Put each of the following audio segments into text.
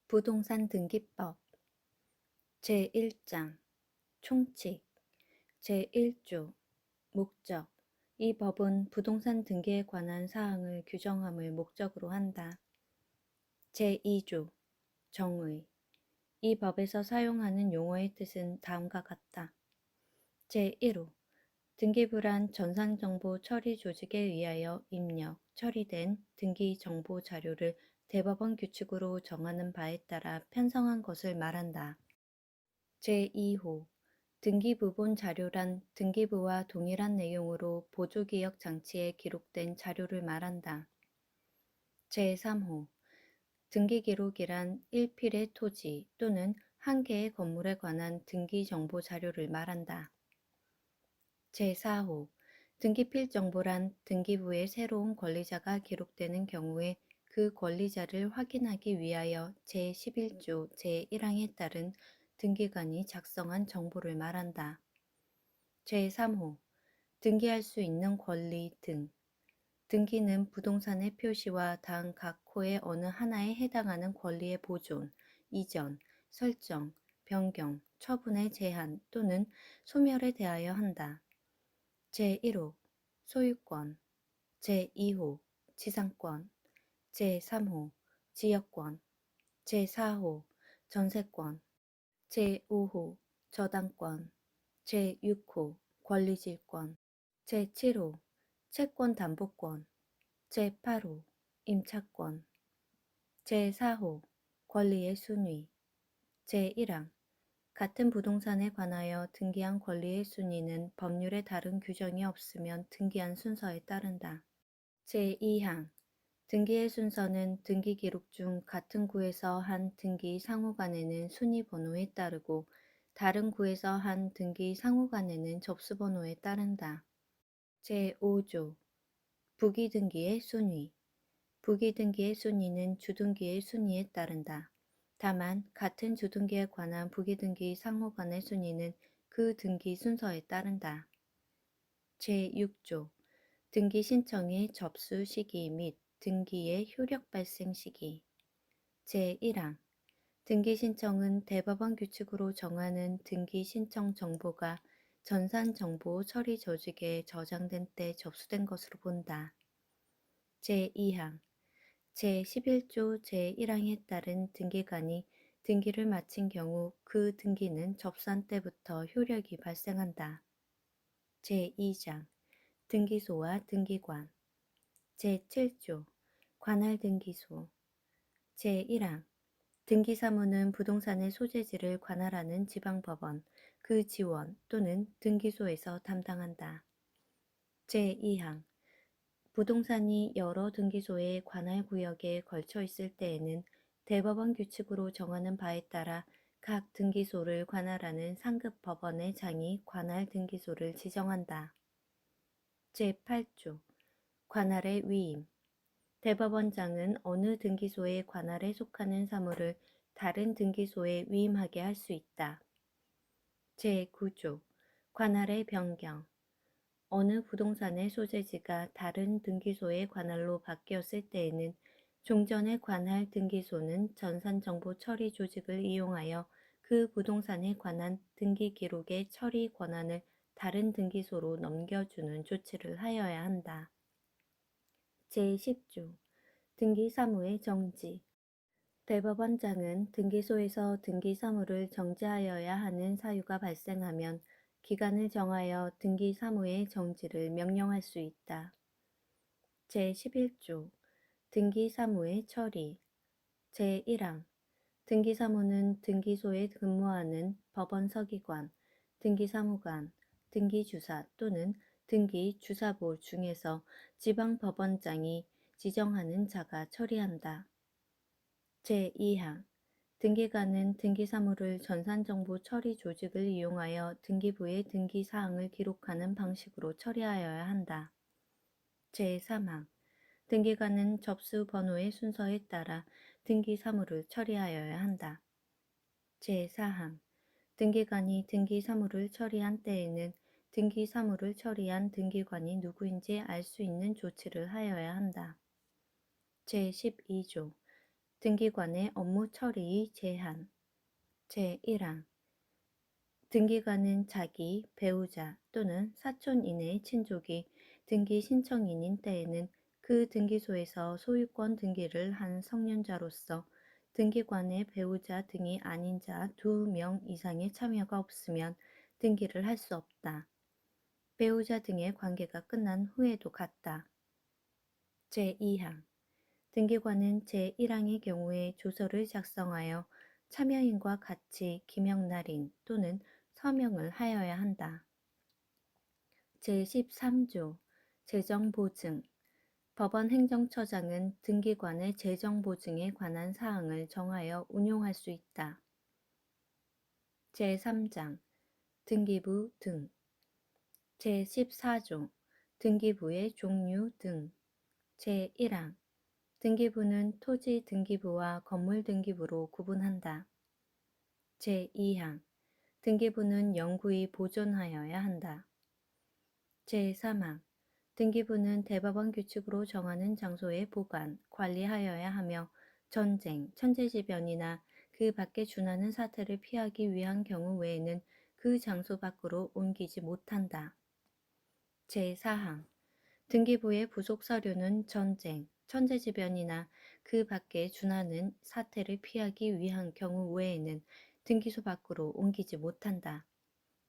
부동산 등기법 제1장 총칙 제1조 목적 이 법은 부동산 등기에 관한 사항을 규정함을 목적으로 한다. 제2조 정의 이 법에서 사용하는 용어의 뜻은 다음과 같다. 제1호 등기부란 전산정보 처리 조직에 의하여 입력, 처리된 등기정보 자료를 대법원 규칙으로 정하는 바에 따라 편성한 것을 말한다. 제2호 등기부본 자료란 등기부와 동일한 내용으로 보조기억 장치에 기록된 자료를 말한다. 제3호 등기기록이란 1필의 토지 또는 한 개의 건물에 관한 등기정보 자료를 말한다. 제4호 등기필 정보란 등기부의 새로운 권리자가 기록되는 경우에 그 권리자를 확인하기 위하여 제11조 제1항에 따른 등기관이 작성한 정보를 말한다. 제3호 등기할 수 있는 권리 등 등기는 부동산의 표시와 당 각 호의 어느 하나에 해당하는 권리의 보존, 이전, 설정, 변경, 처분의 제한 또는 소멸에 대하여 한다. 제1호 소유권, 제2호 지상권, 제3호 지역권, 제4호 전세권, 제5호 저당권, 제6호 권리질권, 제7호 채권담보권, 제8호 임차권, 제4호 권리의 순위, 제1항 같은 부동산에 관하여 등기한 권리의 순위는 법률에 다른 규정이 없으면 등기한 순서에 따른다. 제2항 등기의 순서는 등기기록 중 같은 구에서 한 등기 상호간에는 순위번호에 따르고 다른 구에서 한 등기 상호간에는 접수번호에 따른다. 제5조 부기등기의 순위 부기등기의 순위는 주등기의 순위에 따른다. 다만 같은 주등기에 관한 부기등기 상호간의 순위는 그 등기 순서에 따른다. 제6조 등기 신청의 접수 시기 및 등기의 효력 발생 시기 제1항 등기 신청은 대법원 규칙으로 정하는 등기 신청 정보가 전산정보 처리 조직에 저장된 때 접수된 것으로 본다. 제2항 제11조 제1항에 따른 등기관이 등기를 마친 경우 그 등기는 접수한 때부터 효력이 발생한다. 제2장 등기소와 등기관 제7조 관할등기소 제1항 등기사무는 부동산의 소재지를 관할하는 지방법원, 그 지원 또는 등기소에서 담당한다. 제2항 부동산이 여러 등기소의 관할구역에 걸쳐 있을 때에는 대법원 규칙으로 정하는 바에 따라 각 등기소를 관할하는 상급 법원의 장이 관할 등기소를 지정한다. 제8조 관할의 위임 대법원장은 어느 등기소의 관할에 속하는 사무를 다른 등기소에 위임하게 할 수 있다. 제9조 관할의 변경 어느 부동산의 소재지가 다른 등기소의 관할로 바뀌었을 때에는 종전의 관할 등기소는 전산정보 처리 조직을 이용하여 그 부동산에 관한 등기 기록의 처리 권한을 다른 등기소로 넘겨주는 조치를 하여야 한다. 제10조 등기사무의 정지 대법원장은 등기소에서 등기사무를 정지하여야 하는 사유가 발생하면 기간을 정하여 등기사무의 정지를 명령할 수 있다. 제11조 등기사무의 처리 제1항 등기사무는 등기소에 근무하는 법원서기관, 등기사무관, 등기주사 또는 등기주사보 중에서 지방법원장이 지정하는 자가 처리한다. 제2항 등기관은 등기사무를 전산정보 처리 조직을 이용하여 등기부의 등기사항을 기록하는 방식으로 처리하여야 한다. 제3항 등기관은 접수 번호의 순서에 따라 등기사무를 처리하여야 한다. 제4항 등기관이 등기사무를 처리한 때에는 등기사무를 처리한 등기관이 누구인지 알 수 있는 조치를 하여야 한다. 제12조 등기관의 업무 처리 제한. 제1항 등기관은 자기, 배우자 또는 사촌 이내의 친족이 등기 신청인인 때에는 그 등기소에서 소유권 등기를 한 성년자로서 등기관의 배우자 등이 아닌 자 2명 이상의 참여가 없으면 등기를 할 수 없다. 배우자 등의 관계가 끝난 후에도 같다. 제2항 등기관은 제1항의 경우에 조서를 작성하여 참여인과 같이 기명날인 또는 서명을 하여야 한다. 제13조 재정보증 법원 행정처장은 등기관의 재정보증에 관한 사항을 정하여 운용할 수 있다. 제3장 등기부 등 제14조 등기부의 종류 등 제1항 등기부는 토지 등기부와 건물 등기부로 구분한다. 제2항 등기부는 영구히 보존하여야 한다. 제3항 등기부는 대법원 규칙으로 정하는 장소에 보관, 관리하여야 하며 전쟁, 천재지변이나 그 밖에 준하는 사태를 피하기 위한 경우 외에는 그 장소 밖으로 옮기지 못한다. 제4항 등기부의 부속 서류는 전쟁, 천재지변이나 그 밖에 준하는 사태를 피하기 위한 경우 외에는 등기소 밖으로 옮기지 못한다.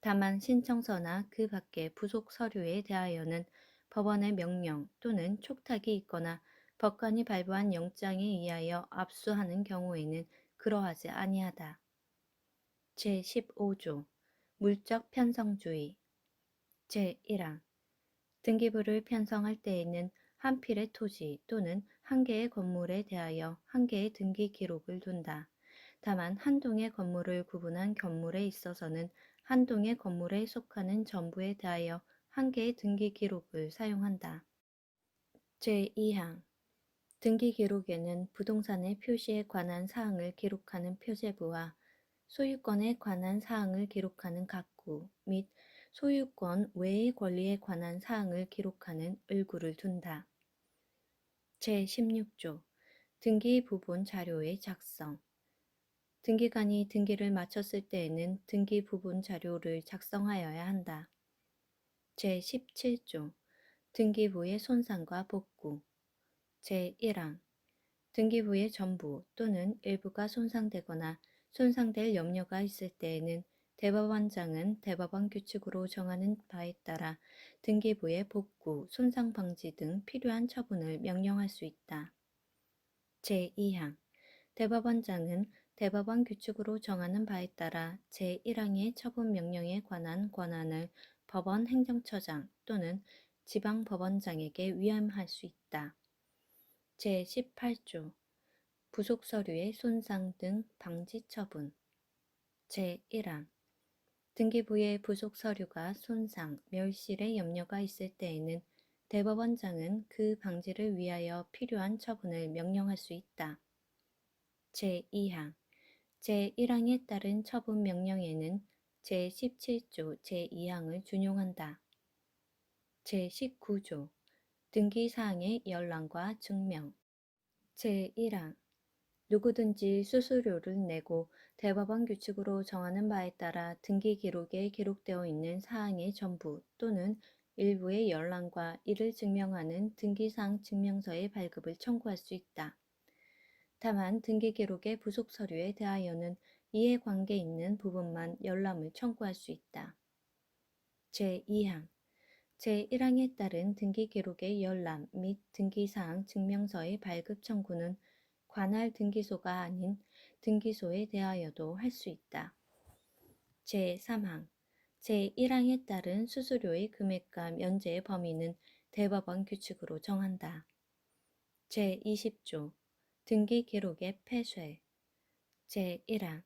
다만 신청서나 그 밖의 부속 서류에 대하여는 법원의 명령 또는 촉탁이 있거나 법관이 발부한 영장에 의하여 압수하는 경우에는 그러하지 아니하다. 제15조 물적 편성주의 제1항 등기부를 편성할 때에는 한 필의 토지 또는 한 개의 건물에 대하여 한 개의 등기 기록을 둔다. 다만 한 동의 건물을 구분한 건물에 있어서는 한 동의 건물에 속하는 전부에 대하여 한 개의 등기 기록을 사용한다. 제2항 등기 기록에는 부동산의 표시에 관한 사항을 기록하는 표제부와 소유권에 관한 사항을 기록하는 각구 및 소유권 외의 권리에 관한 사항을 기록하는 을구를 둔다. 제16조 등기 부분 자료의 작성 등기관이 등기를 마쳤을 때에는 등기 부분 자료를 작성하여야 한다. 제17조 등기부의 손상과 복구 제1항 등기부의 전부 또는 일부가 손상되거나 손상될 염려가 있을 때에는 대법원장은 대법원 규칙으로 정하는 바에 따라 등기부의 복구, 손상 방지 등 필요한 처분을 명령할 수 있다. 제2항 대법원장은 대법원 규칙으로 정하는 바에 따라 제1항의 처분 명령에 관한 권한을 법원 행정처장 또는 지방법원장에게 위임할 수 있다. 제18조 부속 서류의 손상 등 방지 처분 제1항 등기부의 부속 서류가 손상, 멸실의 염려가 있을 때에는 대법원장은 그 방지를 위하여 필요한 처분을 명령할 수 있다. 제2항 제1항에 따른 처분 명령에는 제17조 제2항을 준용한다. 제19조 등기사항의 열람과 증명 제1항 누구든지 수수료를 내고 대법원 규칙으로 정하는 바에 따라 등기 기록에 기록되어 있는 사항의 전부 또는 일부의 열람과 이를 증명하는 등기사항 증명서의 발급을 청구할 수 있다. 다만 등기 기록의 부속 서류에 대하여는 이해 관계 있는 부분만 열람을 청구할 수 있다. 제2항 제1항에 따른 등기 기록의 열람 및 등기사항 증명서의 발급 청구는 관할 등기소가 아닌 등기소에 대하여도 할 수 있다. 제3항 제1항에 따른 수수료의 금액과 면제의 범위는 대법원 규칙으로 정한다. 제20조 등기 기록의 폐쇄 제1항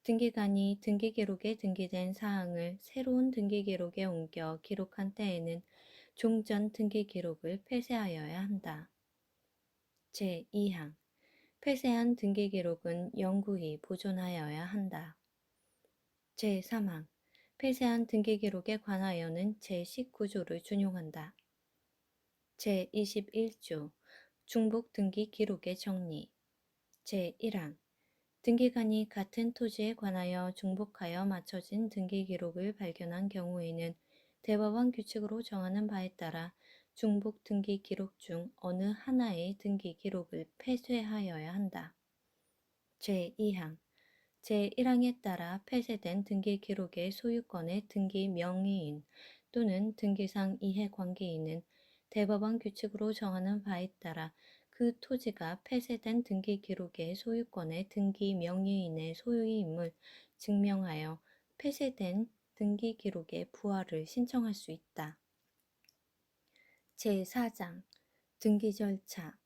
등기관이 등기 기록에 등기된 사항을 새로운 등기 기록에 옮겨 기록한 때에는 종전 등기 기록을 폐쇄하여야 한다. 제2항 폐쇄한 등기 기록은 영구히 보존하여야 한다. 제3항 폐쇄한 등기 기록에 관하여는 제19조를 준용한다. 제21조 중복 등기 기록의 정리 제1항 등기관이 같은 토지에 관하여 중복하여 맞춰진 등기 기록을 발견한 경우에는 대법원 규칙으로 정하는 바에 따라 중복 등기 기록 중 어느 하나의 등기 기록을 폐쇄하여야 한다. 제2항 제1항에 따라 폐쇄된 등기 기록의 소유권의 등기 명의인 또는 등기상 이해관계인은 대법원 규칙으로 정하는 바에 따라 그 토지가 폐쇄된 등기 기록의 소유권의 등기 명의인의 소유임을 증명하여 폐쇄된 등기 기록의 부활을 신청할 수 있다. 제4장 등기 절차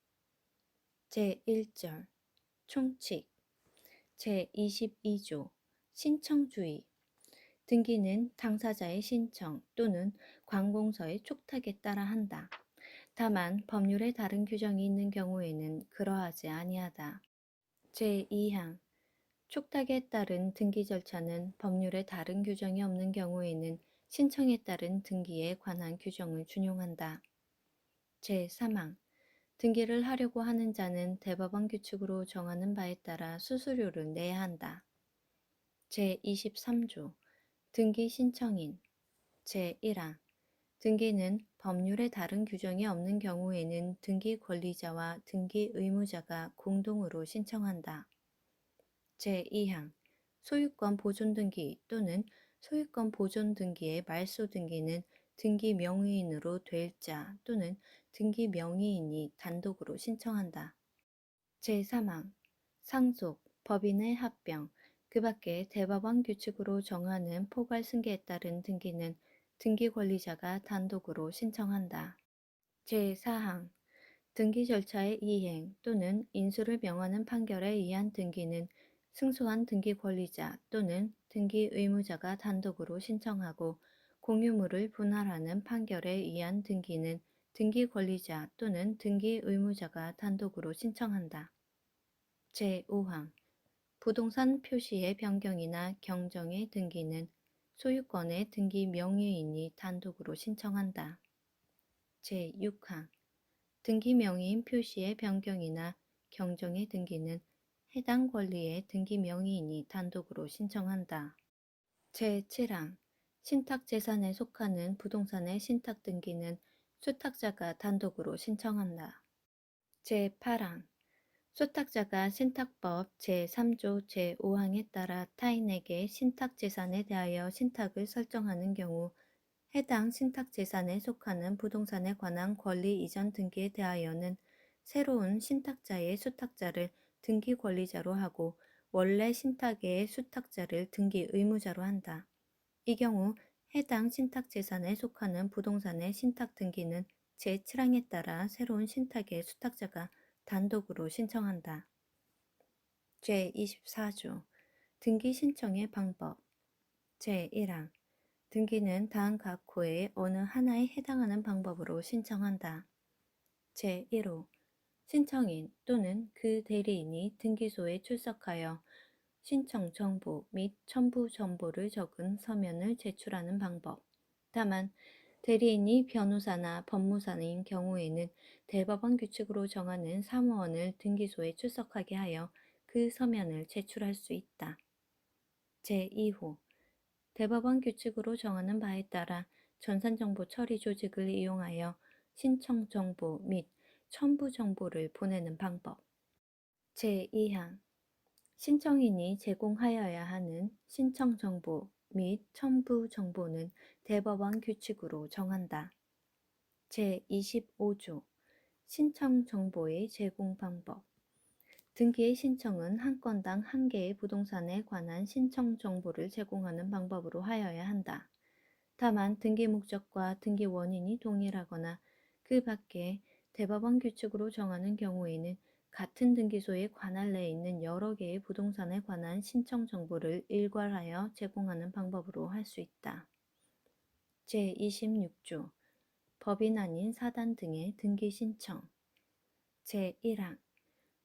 제1절 총칙 제22조 신청주의 등기는 당사자의 신청 또는 관공서의 촉탁에 따라 한다. 다만 법률에 다른 규정이 있는 경우에는 그러하지 아니하다. 제2항 촉탁에 따른 등기 절차는 법률에 다른 규정이 없는 경우에는 신청에 따른 등기에 관한 규정을 준용한다. 제3항 등기를 하려고 하는 자는 대법원 규칙으로 정하는 바에 따라 수수료를 내야 한다. 제23조 등기 신청인 제1항 등기는 법률에 다른 규정이 없는 경우에는 등기 권리자와 등기 의무자가 공동으로 신청한다. 제2항 소유권 보존 등기 또는 소유권 보존 등기의 말소 등기는 등기 명의인으로 될 자 또는 등기 명의인이 단독으로 신청한다. 제3항 상속, 법인의 합병, 그 밖에 대법원 규칙으로 정하는 포괄 승계에 따른 등기는 등기 권리자가 단독으로 신청한다. 제4항 등기 절차의 이행 또는 인수를 명하는 판결에 의한 등기는 승소한 등기 권리자 또는 등기 의무자가 단독으로 신청하고 공유물을 분할하는 판결에 의한 등기는 등기 권리자 또는 등기 의무자가 단독으로 신청한다. 제5항 부동산 표시의 변경이나 경정의 등기는 소유권의 등기 명의인이 단독으로 신청한다. 제6항 등기 명의인 표시의 변경이나 경정의 등기는 해당 권리의 등기 명의인이 단독으로 신청한다. 제7항 신탁재산에 속하는 부동산의 신탁등기는 수탁자가 단독으로 신청한다. 제8항 수탁자가 신탁법 제3조 제5항에 따라 타인에게 신탁재산에 대하여 신탁을 설정하는 경우 해당 신탁재산에 속하는 부동산에 관한 권리 이전 등기에 대하여는 새로운 신탁자의 수탁자를 등기 권리자로 하고 원래 신탁의 수탁자를 등기 의무자로 한다. 이 경우 해당 신탁재산에 속하는 부동산의 신탁 등기는 제7항에 따라 새로운 신탁의 수탁자가 단독으로 신청한다. 제24조 등기 신청의 방법 제1항 등기는 다음 각 호의 어느 하나에 해당하는 방법으로 신청한다. 제1호 신청인 또는 그 대리인이 등기소에 출석하여 신청 정보 및 첨부 정보를 적은 서면을 제출하는 방법. 다만 대리인이 변호사나 법무사인 경우에는 대법원 규칙으로 정하는 사무원을 등기소에 출석하게 하여 그 서면을 제출할 수 있다. 제2호 대법원 규칙으로 정하는 바에 따라 전산정보 처리 조직을 이용하여 신청 정보 및 첨부 정보를 보내는 방법. 제2항 신청인이 제공하여야 하는 신청 정보 및 첨부 정보는 대법원 규칙으로 정한다. 제25조 신청 정보의 제공 방법 등기의 신청은 한 건당 한 개의 부동산에 관한 신청 정보를 제공하는 방법으로 하여야 한다. 다만 등기 목적과 등기 원인이 동일하거나 그 밖에 대법원 규칙으로 정하는 경우에는 같은 등기소의 관할 내에 있는 여러 개의 부동산에 관한 신청 정보를 일괄하여 제공하는 방법으로 할 수 있다. 제26조 법인 아닌 사단 등의 등기 신청 제1항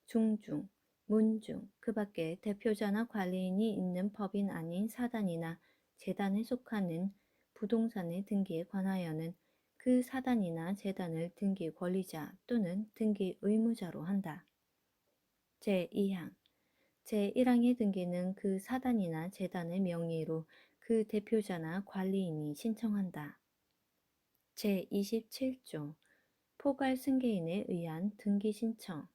중중, 문중, 그 밖에 대표자나 관리인이 있는 법인 아닌 사단이나 재단에 속하는 부동산의 등기에 관하여는 그 사단이나 재단을 등기 권리자 또는 등기 의무자로 한다. 제2항 제1항의 등기는 그 사단이나 재단의 명의로 그 대표자나 관리인이 신청한다. 제27조 포괄 승계인에 의한 등기 신청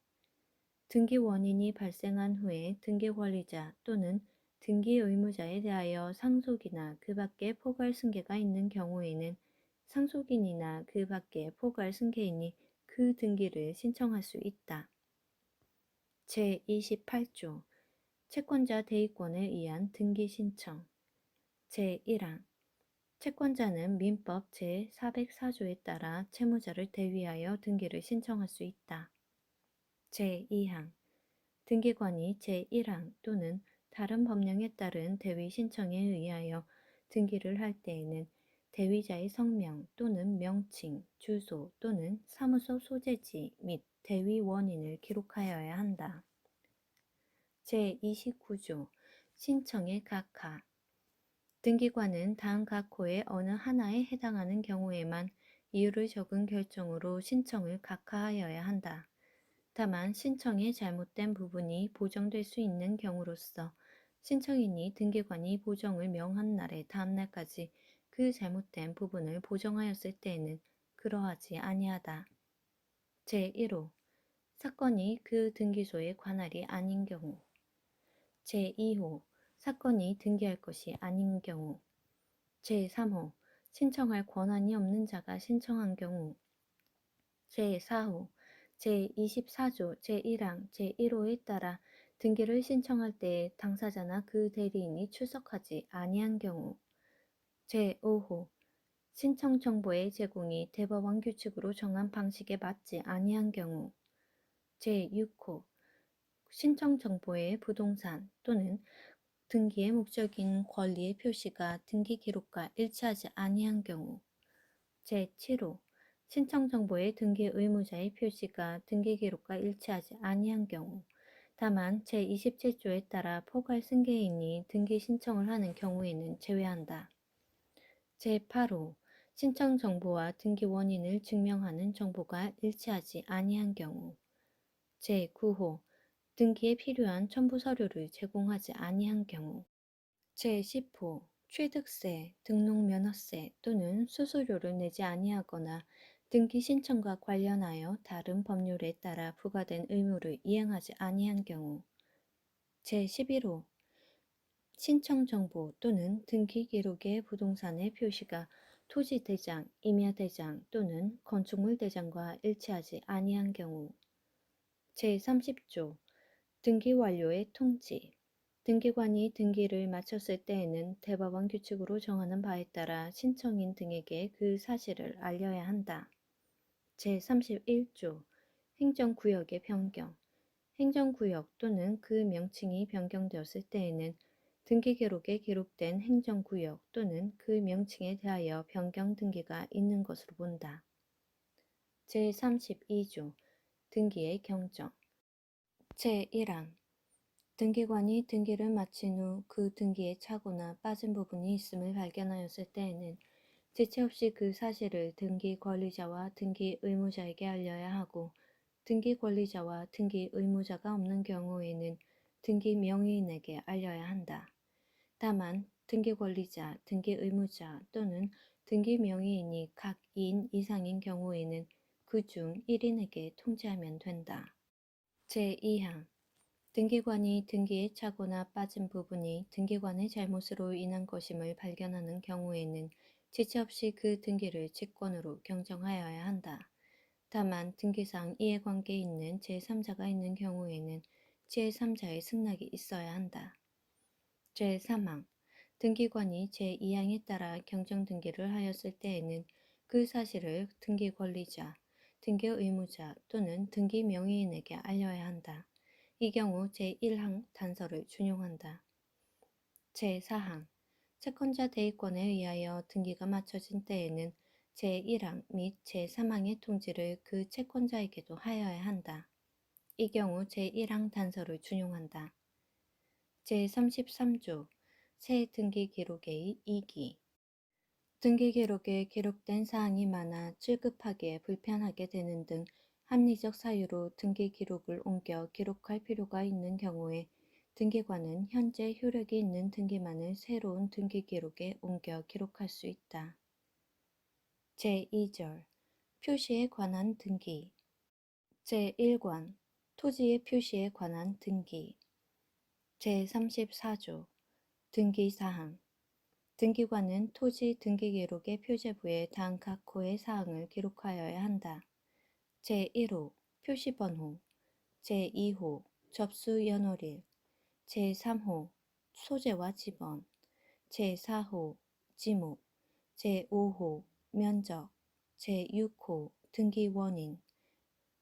등기 원인이 발생한 후에 등기 권리자 또는 등기 의무자에 대하여 상속이나 그 밖에 포괄 승계가 있는 경우에는 상속인이나 그 밖에 포괄 승계인이 그 등기를 신청할 수 있다. 제28조 채권자 대의권에 의한 등기 신청 제1항 채권자는 민법 제404조에 따라 채무자를 대위하여 등기를 신청할 수 있다. 제2항 등기관이 제1항 또는 다른 법령에 따른 대위 신청에 의하여 등기를 할 때에는 대위자의 성명 또는 명칭, 주소 또는 사무소 소재지 및 대위 원인을 기록하여야 한다. 제29조 신청의 각하 등기관은 다음 각 호의 어느 하나에 해당하는 경우에만 이유를 적은 결정으로 신청을 각하하여야 한다. 다만 신청의 잘못된 부분이 보정될 수 있는 경우로서 신청인이 등기관이 보정을 명한 날의 다음 날까지 그 잘못된 부분을 보정하였을 때에는 그러하지 아니하다. 제1호 사건이 그 등기소의 관할이 아닌 경우 제2호 사건이 등기할 것이 아닌 경우 제3호 신청할 권한이 없는 자가 신청한 경우 제4호 제24조 제1항 제1호에 따라 등기를 신청할 때에 당사자나 그 대리인이 출석하지 아니한 경우 제5호 신청 정보의 제공이 대법원 규칙으로 정한 방식에 맞지 아니한 경우 제6호 신청 정보의 부동산 또는 등기의 목적인 권리의 표시가 등기 기록과 일치하지 아니한 경우 제7호 신청 정보의 등기 의무자의 표시가 등기 기록과 일치하지 아니한 경우 다만 제27조에 따라 포괄 승계인이 등기 신청을 하는 경우에는 제외한다. 제8호 신청 정보와 등기 원인을 증명하는 정보가 일치하지 아니한 경우 제9호 등기에 필요한 첨부 서류를 제공하지 아니한 경우 제10호 취득세, 등록면허세 또는 수수료를 내지 아니하거나 등기 신청과 관련하여 다른 법률에 따라 부과된 의무를 이행하지 아니한 경우 제11호 신청 정보 또는 등기 기록의 부동산의 표시가 토지대장, 임야대장 또는 건축물 대장과 일치하지 아니한 경우 제30조 등기 완료의 통지 등기관이 등기를 마쳤을 때에는 대법원 규칙으로 정하는 바에 따라 신청인 등에게 그 사실을 알려야 한다. 제31조 행정구역의 변경 행정구역 또는 그 명칭이 변경되었을 때에는 등기기록에 기록된 행정구역 또는 그 명칭에 대하여 변경 등기가 있는 것으로 본다. 제32조 등기의 경정 제1항 등기관이 등기를 마친 후 그 등기에 차거나 빠진 부분이 있음을 발견하였을 때에는 지체 없이 그 사실을 등기 권리자와 등기 의무자에게 알려야 하고 등기 권리자와 등기 의무자가 없는 경우에는 등기 명의인에게 알려야 한다. 다만 등기 권리자, 등기 의무자 또는 등기 명의인이 각 2인 이상인 경우에는 그 중 1인에게 통지하면 된다. 제2항 등기관이 등기에 차거나 빠진 부분이 등기관의 잘못으로 인한 것임을 발견하는 경우에는 지체 없이 그 등기를 직권으로 경정하여야 한다. 다만 등기상 이해관계에 있는 제3자가 있는 경우에는 제3자의 승낙이 있어야 한다. 제3항 등기관이 제2항에 따라 경정등기를 하였을 때에는 그 사실을 등기 권리자, 등기 의무자 또는 등기 명의인에게 알려야 한다. 이 경우 제1항 단서를 준용한다. 제4항 채권자 대의권에 의하여 등기가 마쳐진 때에는 제1항 및 제3항의 통지를 그 채권자에게도 하여야 한다. 이 경우 제1항 단서를 준용한다. 제33조 새 등기 기록의 이기 등기 기록에 기록된 사항이 많아 출급하기에 불편하게 되는 등 합리적 사유로 등기 기록을 옮겨 기록할 필요가 있는 경우에 등기관은 현재 효력이 있는 등기만을 새로운 등기 기록에 옮겨 기록할 수 있다. 제2절 표시에 관한 등기 제1관 토지의 표시에 관한 등기 제34조 등기사항 등기관은 토지 등기기록의 표제부에 다음 각 호의 사항을 기록하여야 한다. 제1호 표시번호 제2호 접수 연월일 제3호 소재와 지번 제4호 지목 제5호 면적 제6호 등기 원인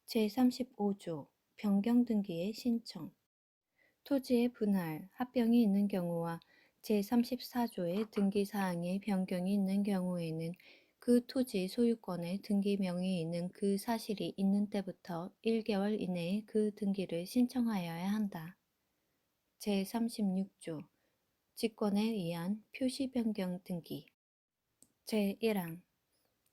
제35조 변경 등기의 신청 토지의 분할, 합병이 있는 경우와 제34조의 등기사항의 변경이 있는 경우에는 그 토지 소유권의 등기명이 있는 그 사실이 있는 때부터 1개월 이내에 그 등기를 신청하여야 한다. 제36조 직권에 의한 표시 변경 등기 제1항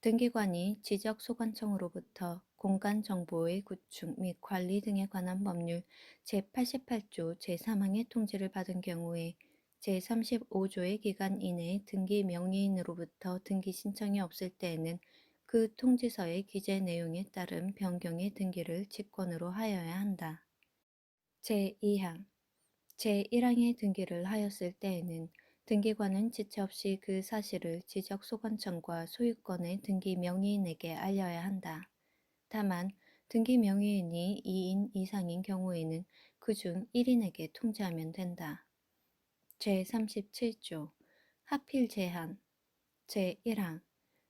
등기관이 지적소관청으로부터 공간정보의 구축 및 관리 등에 관한 법률 제88조 제3항의 통지를 받은 경우에 제35조의 기간 이내에 등기 명의인으로부터 등기 신청이 없을 때에는 그 통지서의 기재 내용에 따른 변경의 등기를 직권으로 하여야 한다. 제2항 제1항의 등기를 하였을 때에는 등기관은 지체 없이 그 사실을 지적소관청과 소유권의 등기 명의인에게 알려야 한다. 다만 등기 명의인이 2인 이상인 경우에는 그중 1인에게 통지하면 된다. 제37조 하필 제한 제1항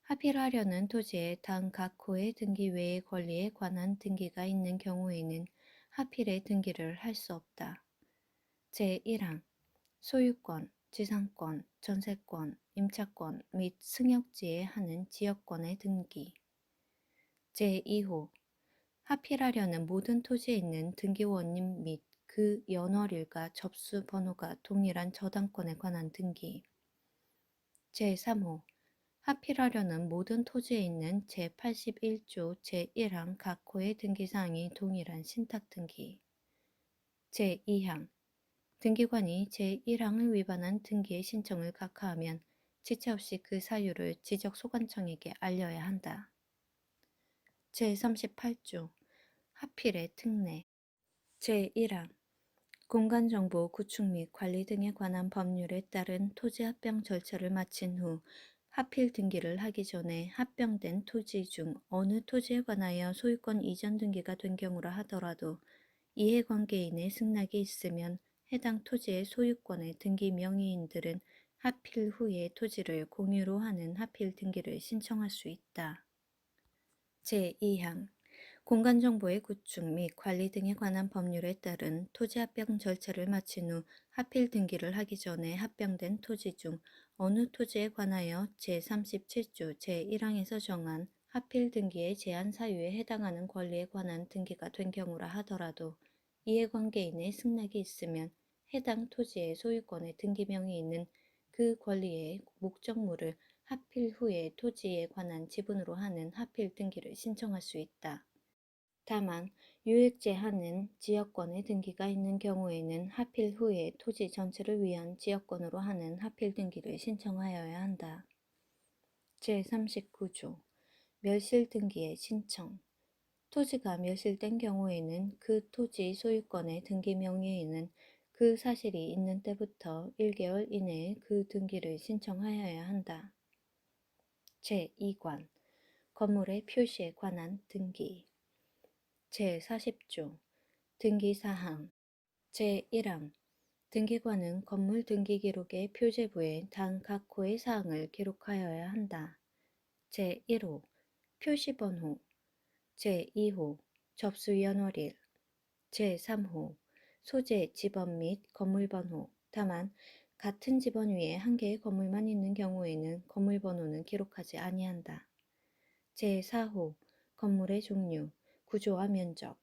하필하려는 토지에 다음 각 호의 등기 외의 권리에 관한 등기가 있는 경우에는 하필의 등기를 할 수 없다. 제1항 소유권, 지상권, 전세권, 임차권 및 승역지에 하는 지역권의 등기 제2호 하필하려는 모든 토지에 있는 등기원인 및 그 연월일과 접수 번호가 동일한 저당권에 관한 등기 제3호 하필하려는 모든 토지에 있는 제81조 제1항 각 호의 등기사항이 동일한 신탁 등기 제2항 등기관이 제1항을 위반한 등기의 신청을 각하하면 지체 없이 그 사유를 지적소관청에게 알려야 한다. 제38조 하필의 특례 제1항 공간정보 구축 및 관리 등에 관한 법률에 따른 토지 합병 절차를 마친 후 하필 등기를 하기 전에 합병된 토지 중 어느 토지에 관하여 소유권 이전 등기가 된 경우라 하더라도 이해관계인의 승낙이 있으면 해당 토지의 소유권의 등기 명의인들은 하필 후에 토지를 공유로 하는 하필 등기를 신청할 수 있다. 제2항 공간정보의 구축 및 관리 등에 관한 법률에 따른 토지 합병 절차를 마친 후 하필 등기를 하기 전에 합병된 토지 중 어느 토지에 관하여 제37조 제1항에서 정한 하필 등기의 제한 사유에 해당하는 권리에 관한 등기가 된 경우라 하더라도 이해관계인의 승낙이 있으면 해당 토지의 소유권의 등기명이 있는 그 권리의 목적물을 하필 후에 토지에 관한 지분으로 하는 하필 등기를 신청할 수 있다. 다만 유액제하는 지역권의 등기가 있는 경우에는 하필 후에 토지 전체를 위한 지역권으로 하는 하필 등기를 신청하여야 한다. 제39조 멸실 등기의 신청 토지가 멸실된 경우에는 그 토지 소유권의 등기 명의에는 그 사실이 있는 때부터 1개월 이내에 그 등기를 신청하여야 한다. 제2관 건물의 표시에 관한 등기 제40조 등기사항 제1항 등기관은 건물 등기기록의 표제부에 단 각 호의 사항을 기록하여야 한다. 제1호 표시번호 제2호 접수 연월일 제3호 소재 지번 및 건물번호 다만 같은 지번 위에 한 개의 건물만 있는 경우에는 건물번호는 기록하지 아니한다. 제4호 건물의 종류, 구조와 면적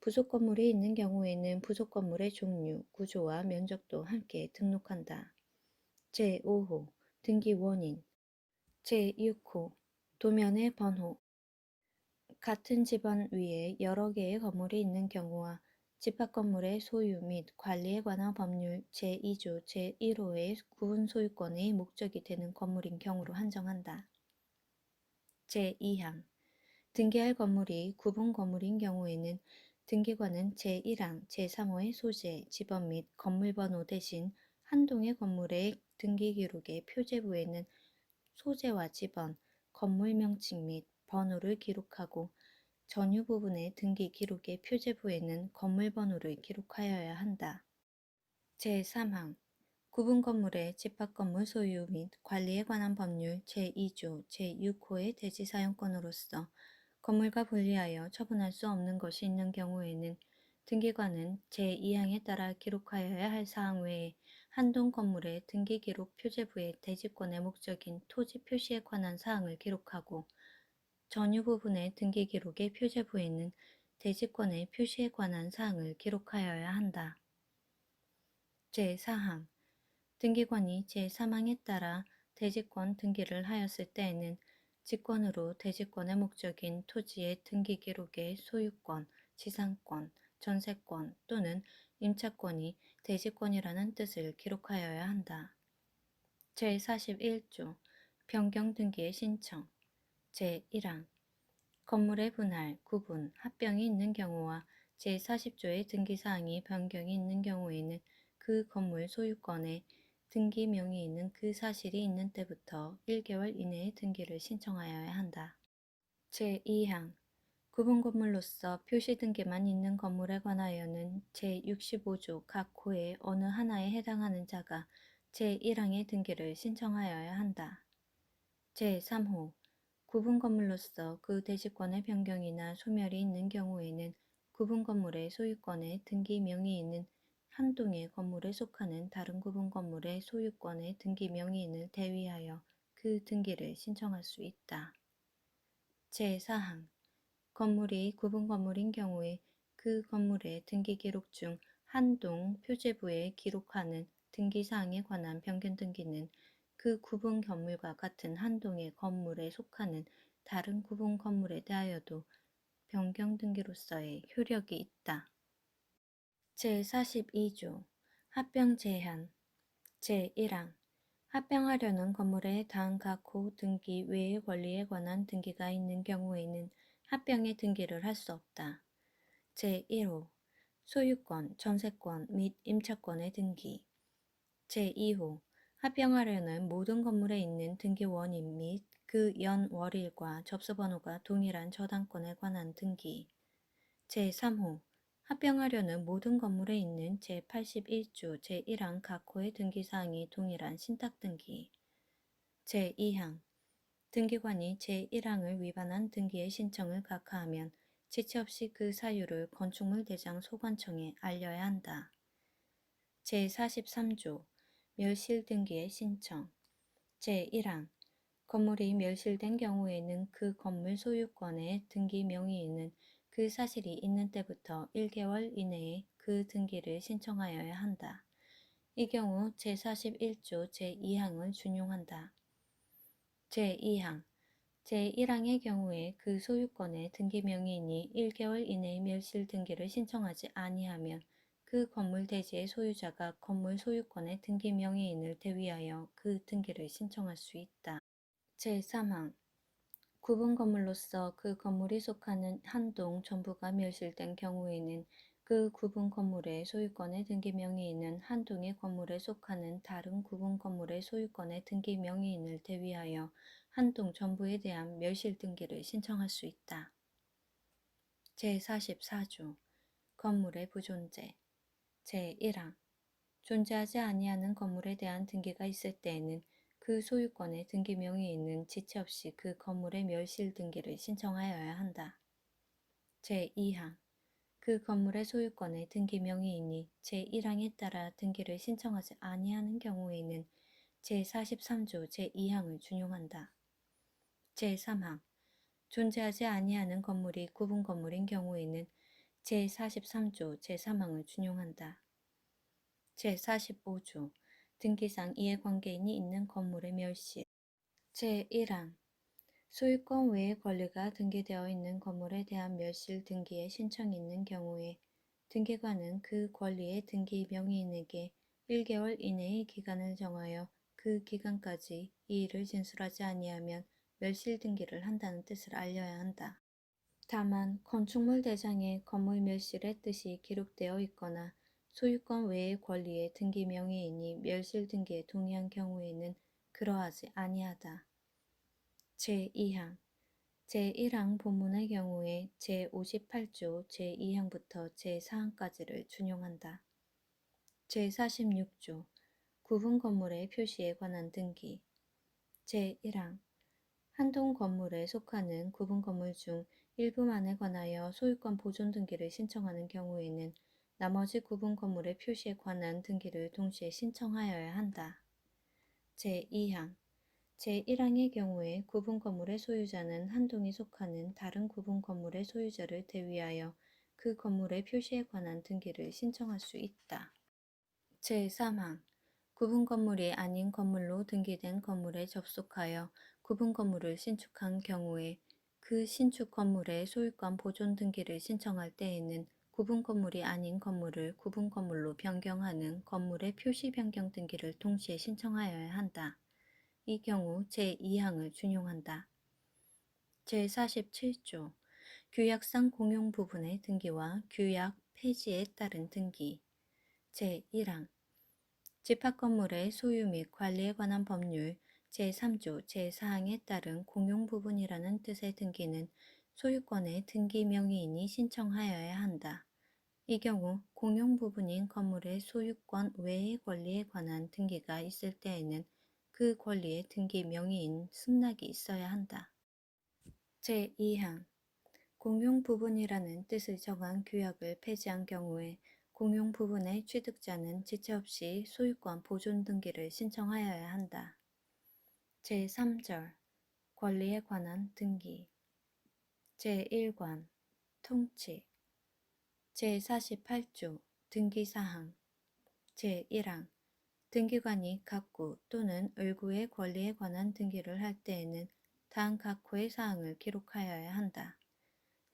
부속 건물이 있는 경우에는 부속 건물의 종류, 구조와 면적도 함께 등록한다. 제5호 등기 원인 제6호 도면의 번호 같은 집안 위에 여러 개의 건물이 있는 경우와 집합건물의 소유 및 관리에 관한 법률 제2조 제1호의 구분 소유권의 목적이 되는 건물인 경우로 한정한다. 제2항 등기할 건물이 구분 건물인 경우에는 등기관은 제1항 제3호의 소재, 지번 및 건물번호 대신 한 동의 건물의 등기기록의 표제부에는 소재와 지번, 건물 명칭 및 번호를 기록하고 전유 부분의 등기 기록의 표제부에는 건물 번호를 기록하여야 한다. 제3항 구분 건물의 집합 건물 소유 및 관리에 관한 법률 제2조 제6호의 대지 사용권으로서 건물과 분리하여 처분할 수 없는 것이 있는 경우에는 등기관은 제2항에 따라 기록하여야 할 사항 외에 한동 건물의 등기 기록 표제부에 대지권의 목적인 토지 표시에 관한 사항을 기록하고 전유 부분의 등기 기록의 표제부에는 대지권의 표시에 관한 사항을 기록하여야 한다. 제4항 등기관이 제3항에 따라 대지권 등기를 하였을 때에는 직권으로 대지권의 목적인 토지의 등기 기록의 소유권, 지상권, 전세권 또는 임차권이 대지권이라는 뜻을 기록하여야 한다. 제41조 변경 등기의 신청 제1항 건물의 분할, 구분, 합병이 있는 경우와 제40조의 등기사항이 변경이 있는 경우에는 그 건물 소유권에 등기 명의인은 그 사실이 있는 때부터 1개월 이내에 등기를 신청하여야 한다. 제2항 구분 건물로서 표시 등기만 있는 건물에 관하여는 제65조 각 호의 어느 하나에 해당하는 자가 제1항의 등기를 신청하여야 한다. 제3호 구분 건물로서 그 대지권의 변경이나 소멸이 있는 경우에는 구분 건물의 소유권의 등기 명의인은 한 동의 건물에 속하는 다른 구분 건물의 소유권의 등기 명의인을 대위하여 그 등기를 신청할 수 있다. 제4항 건물이 구분 건물인 경우에 그 건물의 등기 기록 중 한 동 표제부에 기록하는 등기사항에 관한 변경 등기는 그 구분 건물과 같은 한 동의 건물에 속하는 다른 구분 건물에 대하여도 변경 등기로서의 효력이 있다. 제42조 합병 제한 제1항 합병하려는 건물에 다음 각 호 등기 외의 권리에 관한 등기가 있는 경우에는 합병의 등기를 할 수 없다. 제1호 소유권, 전세권 및 임차권의 등기 제2호 합병하려는 모든 건물에 있는 등기 원인 및 그 연 월일과 접수번호가 동일한 저당권에 관한 등기 제3호 합병하려는 모든 건물에 있는 제81조 제1항 각 호의 등기사항이 동일한 신탁등기 제2항 등기관이 제1항을 위반한 등기의 신청을 각하하면 지체 없이 그 사유를 건축물 대장 소관청에 알려야 한다. 제43조 멸실 등기의 신청 제1항 건물이 멸실된 경우에는 그 건물 소유권의 등기 명의인은 그 사실이 있는 때부터 1개월 이내에 그 등기를 신청하여야 한다. 이 경우 제41조 제2항을 준용한다. 제2항 제1항의 경우에 그 소유권의 등기 명의인이 1개월 이내에 멸실 등기를 신청하지 아니하면 그 건물 대지의 소유자가 건물 소유권의 등기 명의인을 대위하여 그 등기를 신청할 수 있다. 제3항 구분 건물로서 그 건물이 속하는 한 동 전부가 멸실된 경우에는 그 구분 건물의 소유권의 등기 명의인은 한 동의 건물에 속하는 다른 구분 건물의 소유권의 등기 명의인을 대위하여 한 동 전부에 대한 멸실 등기를 신청할 수 있다. 제44조 건물의 부존재 제1항 존재하지 아니하는 건물에 대한 등기가 있을 때에는 그 소유권의 등기 명의인은 지체 없이 그 건물의 멸실 등기를 신청하여야 한다. 제2항 그 건물의 소유권의 등기 명의인이 제1항에 따라 등기를 신청하지 아니하는 경우에는 제43조 제2항을 준용한다. 제3항 존재하지 아니하는 건물이 구분 건물인 경우에는 제43조 제3항을 준용한다. 제45조 등기상 이해관계인이 있는 건물의 멸실 제1항 소유권 외의 권리가 등기되어 있는 건물에 대한 멸실 등기에 신청이 있는 경우에 등기관은 그 권리의 등기 명의인에게 1개월 이내의 기간을 정하여 그 기간까지 이 일을 진술하지 아니하면 멸실 등기를 한다는 뜻을 알려야 한다. 다만 건축물 대장에 건물 멸실의 뜻이 기록되어 있거나 소유권 외의 권리의 등기 명의인이 멸실 등기에 동의한 경우에는 그러하지 아니하다. 제2항 제1항 본문의 경우에 제58조 제2항부터 제4항까지를 준용한다. 제46조 구분 건물의 표시에 관한 등기 제1항 한 동 건물에 속하는 구분 건물 중 일부만에 관하여 소유권 보존 등기를 신청하는 경우에는 나머지 구분 건물의 표시에 관한 등기를 동시에 신청하여야 한다. 제2항 제1항의 경우에 구분 건물의 소유자는 한 동에 속하는 다른 구분 건물의 소유자를 대위하여 그 건물의 표시에 관한 등기를 신청할 수 있다. 제3항 구분 건물이 아닌 건물로 등기된 건물에 접속하여 구분 건물을 신축한 경우에 그 신축 건물의 소유권 보존 등기를 신청할 때에는 구분 건물이 아닌 건물을 구분 건물로 변경하는 건물의 표시 변경 등기를 동시에 신청하여야 한다. 이 경우 제2항을 준용한다. 제47조 규약상 공용 부분의 등기와 규약 폐지에 따른 등기 제1항 집합건물의 소유 및 관리에 관한 법률 제3조 제4항에 따른 공용 부분이라는 뜻의 등기는 소유권의 등기 명의인이 신청하여야 한다. 이 경우 공용 부분인 건물의 소유권 외의 권리에 관한 등기가 있을 때에는 그 권리의 등기 명의인 승낙이 있어야 한다. 제2항 공용 부분이라는 뜻을 정한 규약을 폐지한 경우에 공용 부분의 취득자는 지체 없이 소유권 보존 등기를 신청하여야 한다. 제3절 권리에 관한 등기 제1관 통치 제48조 등기사항 제1항 등기관이 각구 또는 을구의 권리에 관한 등기를 할 때에는 다음 각호의 사항을 기록하여야 한다.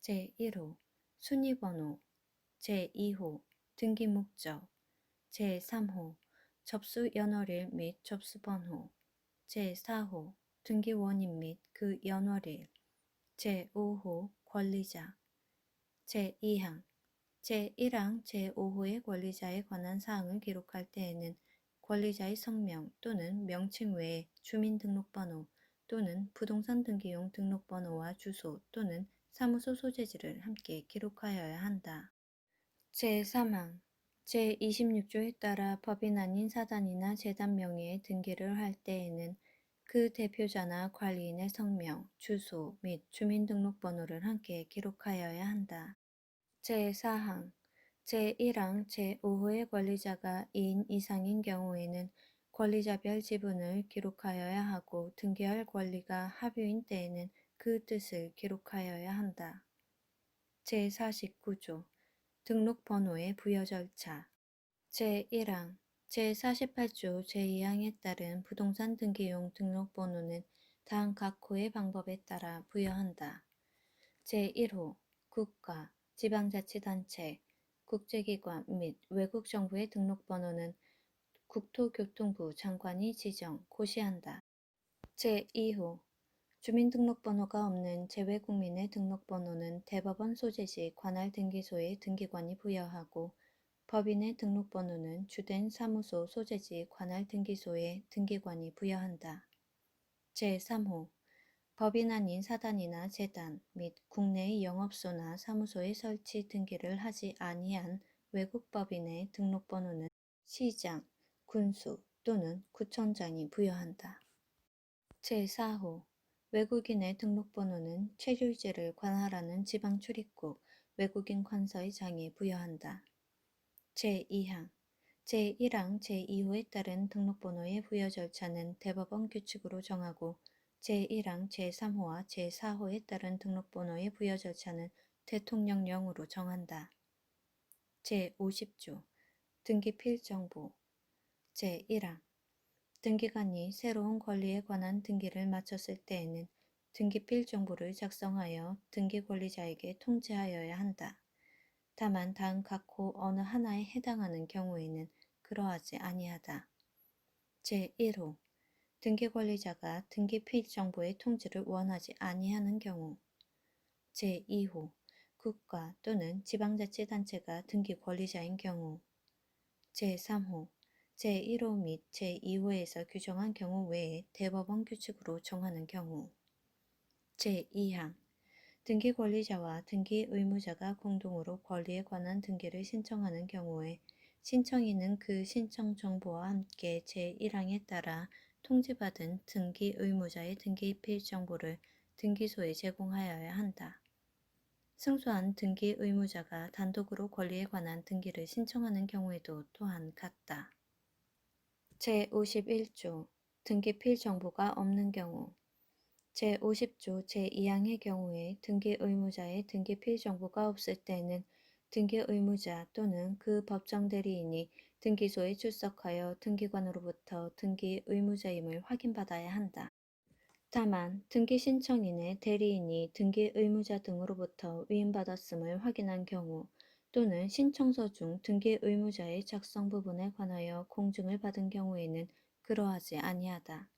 제1호 순위번호 제2호 등기목적 제3호 접수연월일 및 접수번호 제4호 등기원인 및 그 연월일 제5호 권리자 제2항 제1항 제5호의 권리자에 관한 사항을 기록할 때에는 권리자의 성명 또는 명칭 외에 주민등록번호 또는 부동산 등기용 등록번호와 주소 또는 사무소 소재지를 함께 기록하여야 한다. 제3항 제26조에 따라 법인 아닌 사단이나 재단 명의의 등기를 할 때에는 그 대표자나 관리인의 성명, 주소 및 주민등록번호를 함께 기록하여야 한다. 제4항 제1항 제5호의 권리자가 2인 이상인 경우에는 권리자별 지분을 기록하여야 하고 등기할 권리가 합유인 때에는 그 뜻을 기록하여야 한다. 제49조 등록번호의 부여 절차 제1항 제48조 제2항에 따른 부동산 등기용 등록번호는 다음 각호의 방법에 따라 부여한다. 제1호 국가, 지방자치단체, 국제기관 및 외국 정부의 등록번호는 국토교통부 장관이 지정, 고시한다. 제2호 주민등록번호가 없는 재외국민의 등록번호는 대법원 소재지 관할 등기소의 등기관이 부여하고 법인의 등록번호는 주된 사무소 소재지 관할 등기소의 등기관이 부여한다. 제3호 법인 아닌 사단이나 재단 및 국내의 영업소나 사무소의 설치 등기를 하지 아니한 외국 법인의 등록번호는 시장, 군수 또는 구청장이 부여한다. 제4호 외국인의 등록번호는 체류지를 관할하는 지방출입국 외국인 관서의 장에 부여한다. 제2항 제1항 제2호에 따른 등록번호의 부여 절차는 대법원 규칙으로 정하고 제1항 제3호와 제4호에 따른 등록번호의 부여 절차는 대통령령으로 정한다. 제50조 등기필정보 제1항 등기관이 새로운 권리에 관한 등기를 마쳤을 때에는 등기필 정보를 작성하여 등기 권리자에게 통지하여야 한다. 다만 다음 각호 어느 하나에 해당하는 경우에는 그러하지 아니하다. 제1호 등기 권리자가 등기필 정보의 통지를 원하지 아니하는 경우. 제2호 국가 또는 지방자치단체가 등기 권리자인 경우. 제3호 제1호 및 제2호에서 규정한 경우 외에 대법원 규칙으로 정하는 경우. 제2항 등기 권리자와 등기 의무자가 공동으로 권리에 관한 등기를 신청하는 경우에 신청인은 그 신청 정보와 함께 제1항에 따라 통지받은 등기 의무자의 등기필 정보를 등기소에 제공하여야 한다. 승소한 등기 의무자가 단독으로 권리에 관한 등기를 신청하는 경우에도 또한 같다. 제51조 등기필 정보가 없는 경우. 제50조 제2항의 경우에 등기 의무자의 등기필 정보가 없을 때는 등기 의무자 또는 그 법정 대리인이 등기소에 출석하여 등기관으로부터 등기 의무자임을 확인받아야 한다. 다만 등기 신청인의 대리인이 등기 의무자 등으로부터 위임받았음을 확인한 경우 또는 신청서 중 등기 의무자의 작성 부분에 관하여 공증을 받은 경우에는 그러하지 아니하다.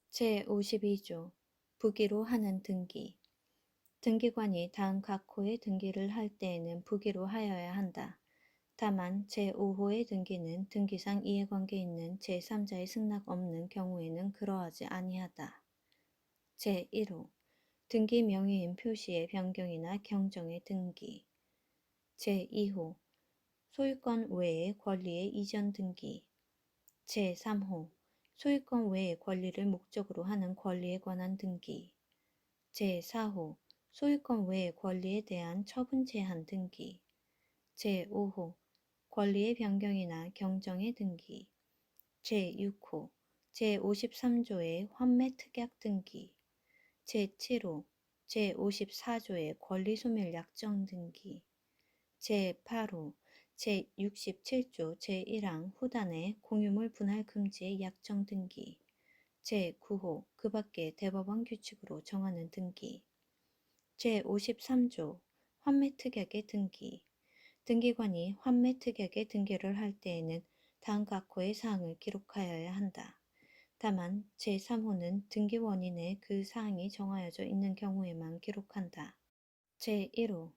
제52조 부기로 하는 등기. 등기관이 다음 각호의 등기를 할 때에는 부기로 하여야 한다. 다만 제5호의 등기는 등기상 이해관계 있는 제3자의 승낙 없는 경우에는 그러하지 아니하다. 제1호 등기 명의인 표시의 변경이나 경정의 등기. 제2호 소유권 외의 권리의 이전 등기. 제3호 소유권 외의 권리를 목적으로 하는 권리에 관한 등기. 제4호 소유권 외의 권리에 대한 처분 제한 등기. 제5호 권리의 변경이나 경정의 등기. 제6호 제53조의 환매 특약 등기. 제7호 제54조의 권리소멸 약정 등기. 제8호 제67조 제1항 후단의 공유물 분할 금지의 약정 등기. 제9호 그 밖의 대법원 규칙으로 정하는 등기. 제53조 환매특약의 등기. 등기관이 환매특약의 등기를 할 때에는 다음 각호의 사항을 기록하여야 한다. 다만 제3호는 등기 원인에 그 사항이 정하여져 있는 경우에만 기록한다. 제1호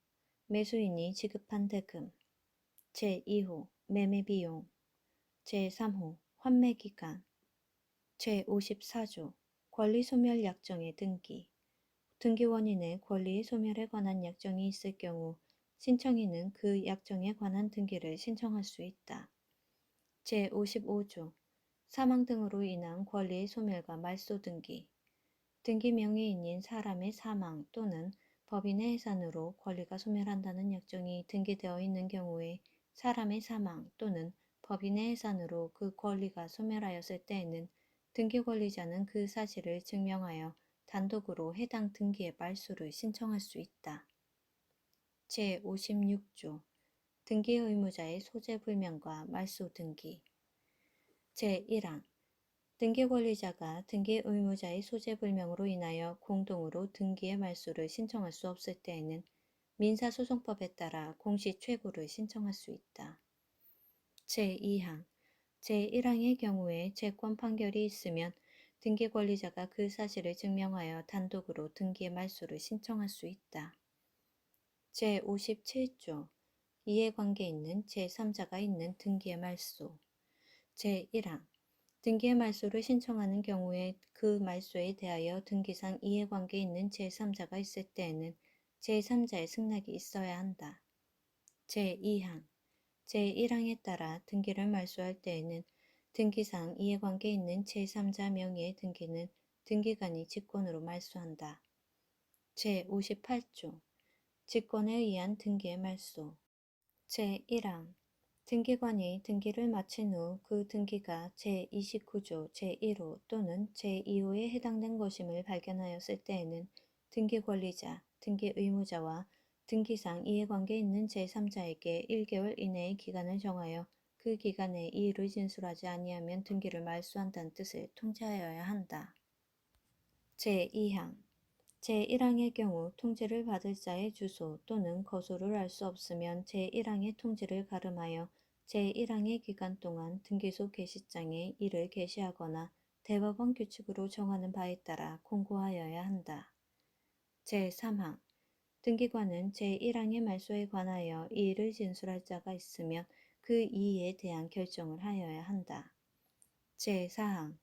매수인이 지급한 대금. 제2호 매매비용. 제3호 환매기간. 제54조 권리소멸 약정의 등기. 등기 원인의 권리의 소멸에 관한 약정이 있을 경우 신청인은 그 약정에 관한 등기를 신청할 수 있다. 제55조 사망 등으로 인한 권리의 소멸과 말소 등기. 등기 명의인인 사람의 사망 또는 법인의 해산으로 권리가 소멸한다는 약정이 등기되어 있는 경우에 사람의 사망 또는 법인의 해산으로 그 권리가 소멸하였을 때에는 등기 권리자는 그 사실을 증명하여 단독으로 해당 등기의 말소를 신청할 수 있다. 제56조 등기 의무자의 소재 불명과 말소 등기. 제1항 등기 권리자가 등기 의무자의 소재 불명으로 인하여 공동으로 등기의 말소를 신청할 수 없을 때에는 민사소송법에 따라 공시 최고를 신청할 수 있다. 제2항 제1항의 경우에 재권 판결이 있으면 등기 권리자가 그 사실을 증명하여 단독으로 등기의 말소를 신청할 수 있다. 제57조 이해관계 있는 제3자가 있는 등기의 말소. 제1항 등기의 말소를 신청하는 경우에 그 말소에 대하여 등기상 이해관계 있는 제3자가 있을 때에는 제3자의 승낙이 있어야 한다. 제2항 제1항에 따라 등기를 말소할 때에는 등기상 이해관계 있는 제3자 명의의 등기는 등기관이 직권으로 말소한다. 제58조 직권에 의한 등기의 말소. 제1항 등기관이 등기를 마친 후 그 등기가 제29조 제1호 또는 제2호에 해당된 것임을 발견하였을 때에는 등기 권리자, 등기 의무자와 등기상 이해관계 있는 제3자에게 1개월 이내의 기간을 정하여 그 기간에 이의를 진술하지 아니하면 등기를 말소한다는 뜻을 통지하여야 한다. 제2항 제1항의 경우 통지를 받을 자의 주소 또는 거소를 알 수 없으면 제1항의 통지를 가름하여 제1항의 기간 동안 등기소 게시장에 이를 게시하거나 대법원 규칙으로 정하는 바에 따라 공고하여야 한다. 제3항 등기관은 제1항의 말소에 관하여 이의를 진술할 자가 있으면 그 이의에 대한 결정을 하여야 한다. 제4항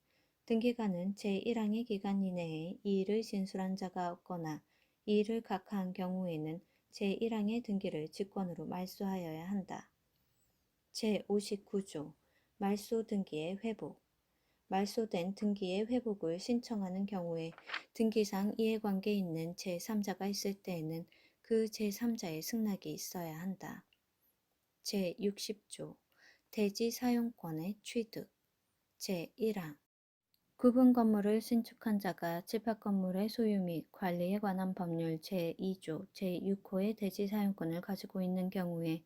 등기관은 제1항의 기간 이내에 이의를 진술한 자가 없거나 이의를 각하한 경우에는 제1항의 등기를 직권으로 말소하여야 한다. 제59조 말소 등기의 회복 말소된 등기의 회복을 신청하는 경우에 등기상 이해관계 있는 제3자가 있을 때에는 그 제3자의 승낙이 있어야 한다. 제60조 대지 사용권의 취득 제1항 구분 건물을 신축한 자가 집합 건물의 소유 및 관리에 관한 법률 제2조 제6호의 대지 사용권을 가지고 있는 경우에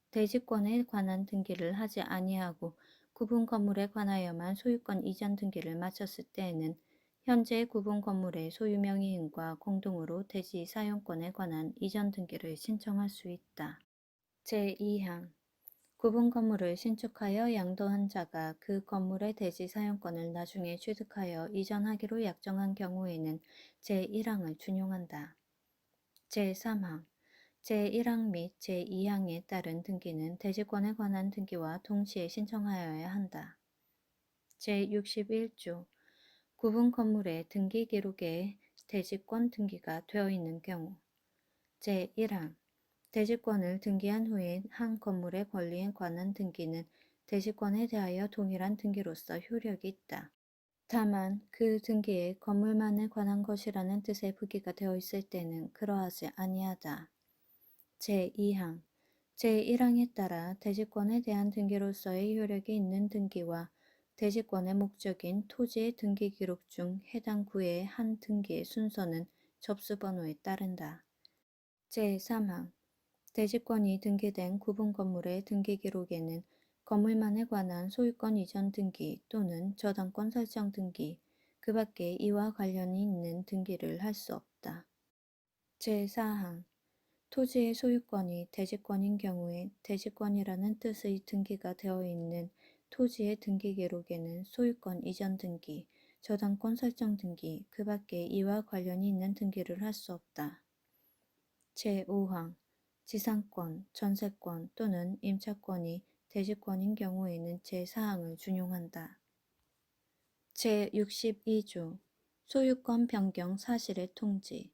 대지권에 관한 등기를 하지 아니하고 구분 건물에 관하여만 소유권 이전 등기를 마쳤을 때에는 현재 구분 건물의 소유 명의인과 공동으로 대지 사용권에 관한 이전 등기를 신청할 수 있다. 제2항 구분 건물을 신축하여 양도한 자가 그 건물의 대지 사용권을 나중에 취득하여 이전하기로 약정한 경우에는 제1항을 준용한다. 제3항 제1항 및 제2항에 따른 등기는 대지권에 관한 등기와 동시에 신청하여야 한다. 제61조 구분 건물의 등기 기록에 대지권 등기가 되어 있는 경우 제1항 대지권을 등기한 후에 한 건물의 권리에 관한 등기는 대지권에 대하여 동일한 등기로서 효력이 있다. 다만 그 등기에 건물만에 관한 것이라는 뜻의 부기가 되어 있을 때는 그러하지 아니하다. 제2항 제1항에 따라 대지권에 대한 등기로서의 효력이 있는 등기와 대지권의 목적인 토지의 등기 기록 중 해당 구의 한 등기의 순서는 접수번호에 따른다. 제3항 대지권이 등기된 구분 건물의 등기 기록에는 건물만에 관한 소유권 이전 등기 또는 저당권 설정 등기, 그 밖에 이와 관련이 있는 등기를 할 수 없다. 제4항 토지의 소유권이 대지권인 경우에 대지권이라는 뜻의 등기가 되어 있는 토지의 등기 기록에는 소유권 이전 등기, 저당권 설정 등기, 그 밖에 이와 관련이 있는 등기를 할 수 없다. 제5항 지상권, 전세권 또는 임차권이 대지권인 경우에는 제4항을 준용한다. 제62조 소유권 변경 사실의 통지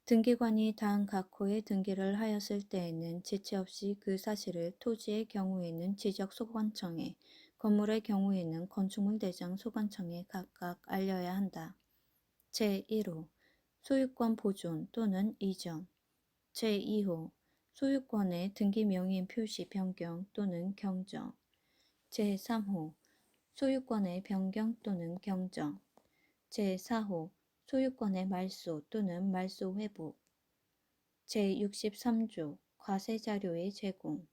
등기관이 다음 각 호의 등기를 하였을 때에는 지체 없이 그 사실을 토지의 경우에는 지적소관청에, 건물의 경우에는 건축물 대장 소관청에 각각 알려야 한다. 제1호 소유권 보존 또는 이전 제2호 소유권의 등기 명의인 표시 변경 또는 경정 제3호 소유권의 변경 또는 경정 제4호 소유권의 말소 또는 말소 회복 제63조 과세자료의 제공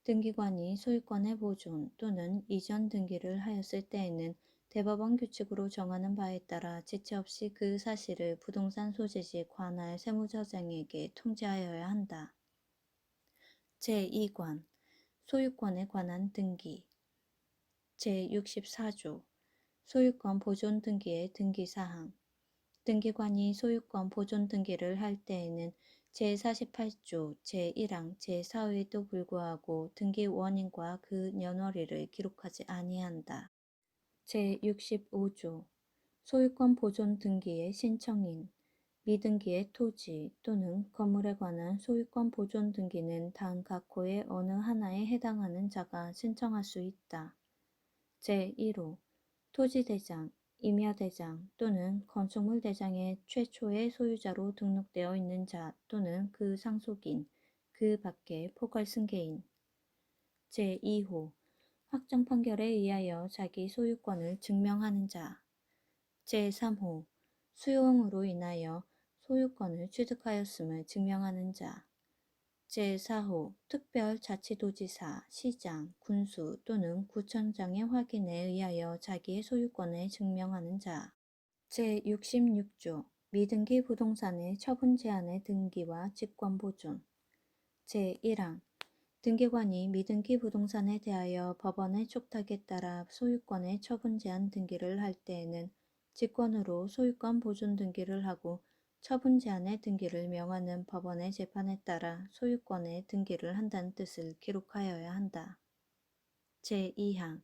등기관이 소유권의 보존 또는 이전 등기를 하였을 때에는 대법원 규칙으로 정하는 바에 따라 지체 없이 그 사실을 부동산 소재지 관할 세무서장에게 통지하여야 한다. 제2관 소유권에 관한 등기 제64조 소유권 보존 등기의 등기사항 등기관이 소유권 보존 등기를 할 때에는 제48조 제1항 제4호에도 불구하고 등기 원인과 그 년월일을 기록하지 아니한다. 제65조 소유권 보존 등기의 신청인 미등기의 토지 또는 건물에 관한 소유권 보존 등기는 다음 각 호의 어느 하나에 해당하는 자가 신청할 수 있다. 제1호 토지대장, 임야대장 또는 건축물 대장의 최초의 소유자로 등록되어 있는 자 또는 그 상속인, 그 밖의 포괄승계인. 제2호 확정 판결에 의하여 자기 소유권을 증명하는 자. 제3호 수용으로 인하여 소유권을 취득하였음을 증명하는 자. 제4호 특별자치도지사, 시장, 군수 또는 구청장의 확인에 의하여 자기의 소유권을 증명하는 자. 제66조 미등기 부동산의 처분 제한의 등기와 직권 보존. 제1항 등기관이 미등기 부동산에 대하여 법원의 촉탁에 따라 소유권의 처분 제한 등기를 할 때에는 직권으로 소유권 보존 등기를 하고 처분 제한의 등기를 명하는 법원의 재판에 따라 소유권의 등기를 한다는 뜻을 기록하여야 한다. 제2항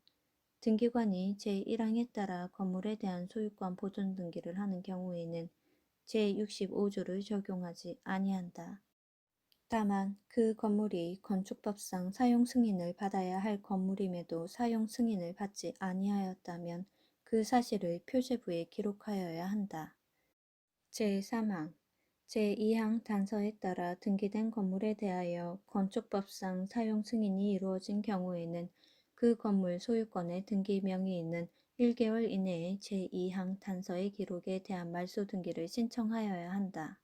등기관이 제1항에 따라 건물에 대한 소유권 보존 등기를 하는 경우에는 제65조를 적용하지 아니한다. 다만 그 건물이 건축법상 사용 승인을 받아야 할 건물임에도 사용 승인을 받지 아니하였다면 그 사실을 표제부에 기록하여야 한다. 제3항 제2항 단서에 따라 등기된 건물에 대하여 건축법상 사용 승인이 이루어진 경우에는 그 건물 소유권의 등기 명의인은 1개월 이내에 제2항 단서의 기록에 대한 말소 등기를 신청하여야 한다.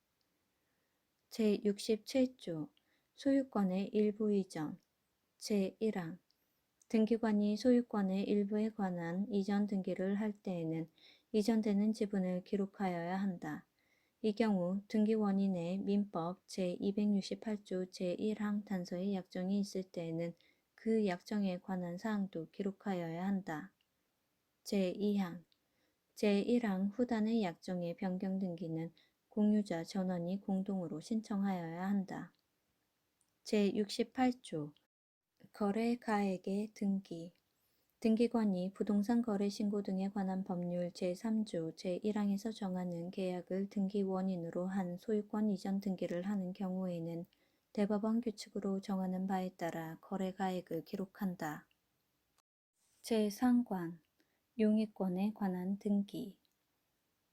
제67조 소유권의 일부 이전. 제1항 등기관이 소유권의 일부에 관한 이전 등기를 할 때에는 이전되는 지분을 기록하여야 한다. 이 경우 등기 원인에 민법 제268조 제1항 단서의 약정이 있을 때에는 그 약정에 관한 사항도 기록하여야 한다. 제2항 제1항 후단의 약정의 변경 등기는 공유자 전원이 공동으로 신청하여야 한다. 제68조 거래가액의 등기. 등기관이 부동산 거래 신고 등에 관한 법률 제3조 제1항에서 정하는 계약을 등기 원인으로 한 소유권 이전 등기를 하는 경우에는 대법원 규칙으로 정하는 바에 따라 거래가액을 기록한다. 제3관 용익권에 관한 등기.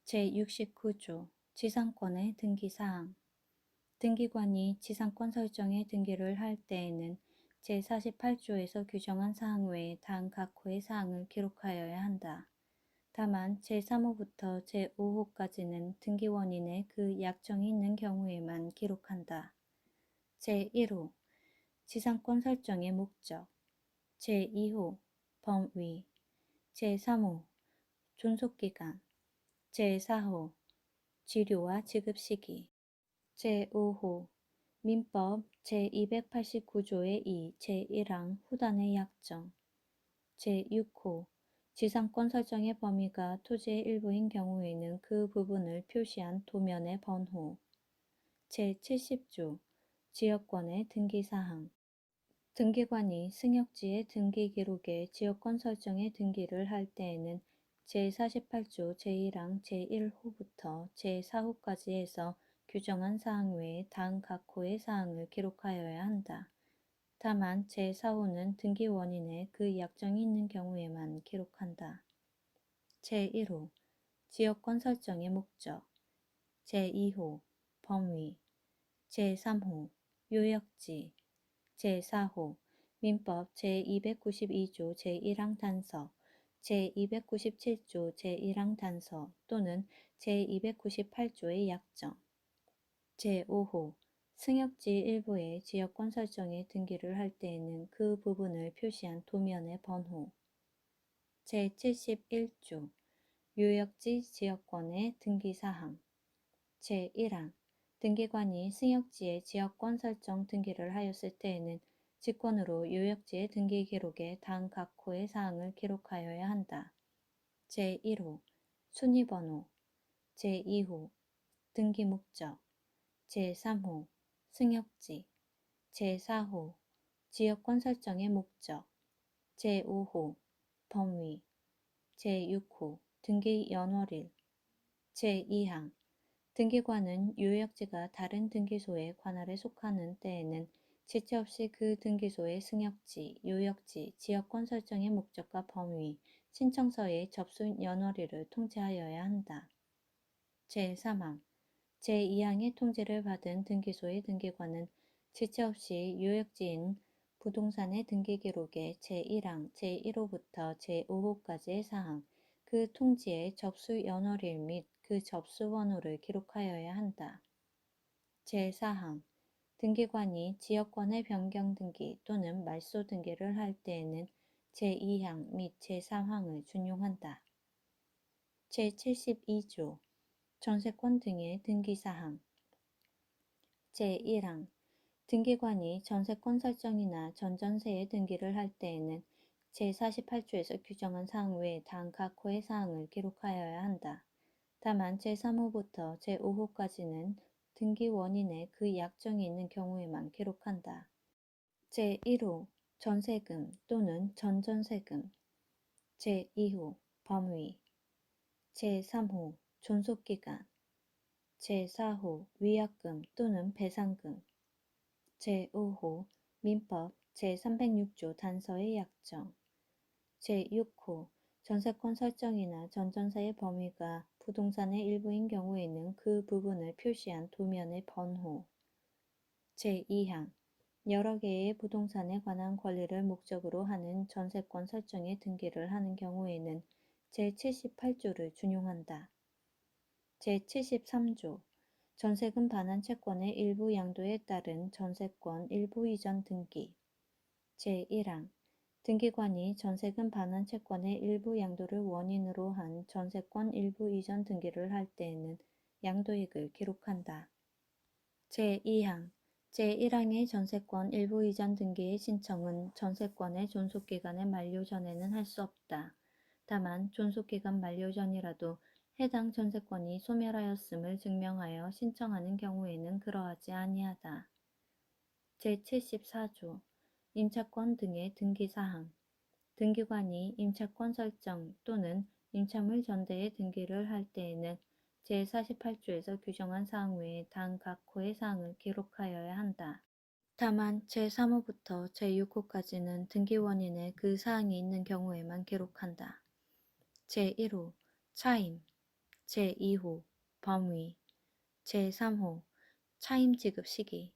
제69조 지상권의 등기사항. 등기관이 지상권 설정의 등기를 할 때에는 제48조에서 규정한 사항 외에 다음 각호의 사항을 기록하여야 한다. 다만 제3호부터 제5호까지는 등기 원인에 그 약정이 있는 경우에만 기록한다. 제1호 지상권 설정의 목적. 제2호 범위. 제3호 존속기간. 제4호 지료와 지급 시기. 제5호 민법 제289조의 2 제1항 후단의 약정. 제6호 지상권 설정의 범위가 토지의 일부인 경우에는 그 부분을 표시한 도면의 번호. 제70조 지역권의 등기사항. 등기관이 승역지의 등기 기록에 지역권 설정의 등기를 할 때에는 제48조 제1항 제1호부터 제4호까지 해서 규정한 사항 외에 다음 각 호의 사항을 기록하여야 한다. 다만 제4호는 등기 원인에 그 약정이 있는 경우에만 기록한다. 제1호 지역권 설정의 목적. 제2호 범위. 제3호 요역지. 제4호 민법 제292조 제1항 단서, 제297조 제1항 단서 또는 제298조의 약정. 제5호 승역지 일부의 지역권 설정에 등기를 할 때에는 그 부분을 표시한 도면의 번호. 제71조 요역지 지역권의 등기사항. 제1항 등기관이 승역지의 지역권 설정 등기를 하였을 때에는 직권으로 요역지의 등기 기록에 다음 각 호의 사항을 기록하여야 한다. 제1호 순위번호. 제2호 등기 목적. 제3호 승역지. 제4호 지역권 설정의 목적. 제5호 범위. 제6호 등기 연월일. 제2항 등기관은 요역지가 다른 등기소의 관할에 속하는 때에는 지체 없이 그 등기소의 승역지, 요역지, 지역권 설정의 목적과 범위, 신청서의 접수 연월일을 통지하여야 한다. 제3항 제2항의 통지를 받은 등기소의 등기관은 지체 없이 요역지인 부동산의 등기기록에 제1항, 제1호부터 제5호까지의 사항, 그 통지의 접수 연월일 및 그 접수 번호를 기록하여야 한다. 제4항 등기관이 지역권의 변경 등기 또는 말소 등기를 할 때에는 제2항 및 제3항을 준용한다. 제72조 전세권 등의 등기사항 제1항 등기관이 전세권 설정이나 전전세의 등기를 할 때에는 제48조에서 규정한 사항 외에 다음 각호의 사항을 기록하여야 한다. 다만 제3호부터 제5호까지는 등기 원인에 그 약정이 있는 경우에만 기록한다. 제1호 전세금 또는 전전세금 제2호 범위 제3호 존속기간 제4호 위약금 또는 배상금 제5호 민법 제306조 단서의 약정 제6호 전세권 설정이나 전전세의 범위가 부동산의 일부인 경우에는 그 부분을 표시한 도면의 번호 제2항 여러 개의 부동산에 관한 권리를 목적으로 하는 전세권 설정의 등기를 하는 경우에는 제78조를 준용한다. 제73조 전세금 반환 채권의 일부 양도에 따른 전세권 일부 이전 등기 제1항 등기관이 전세금 반환 채권의 일부 양도를 원인으로 한 전세권 일부 이전 등기를 할 때에는 양도액을 기록한다. 제2항 제1항의 전세권 일부 이전 등기의 신청은 전세권의 존속기간의 만료 전에는 할 수 없다. 다만 존속기간 만료 전이라도 해당 전세권이 소멸하였음을 증명하여 신청하는 경우에는 그러하지 아니하다. 제74조 임차권 등의 등기사항 등기관이 임차권 설정 또는 임차물 전대의 등기를 할 때에는 제48조에서 규정한 사항 외에 다음 각호의 사항을 기록하여야 한다. 다만 제3호부터 제6호까지는 등기 원인에 그 사항이 있는 경우에만 기록한다. 제1호 차임 제2호 범위 제3호 차임 지급 시기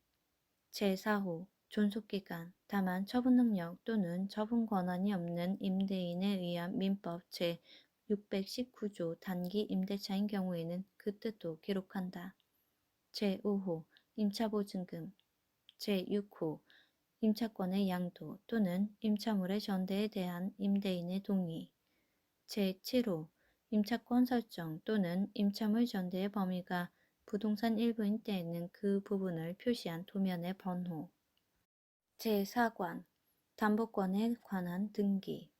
제4호 존속기간 다만 처분능력 또는 처분 권한이 없는 임대인에 의한 민법 제619조 단기 임대차인 경우에는 그 뜻도 기록한다. 제5호 임차보증금 제6호 임차권의 양도 또는 임차물의 전대에 대한 임대인의 동의 제7호 임차권 설정 또는 임차물 전대의 범위가 부동산 일부인 때에는 그 부분을 표시한 도면의 번호 제4관 담보권에 관한 등기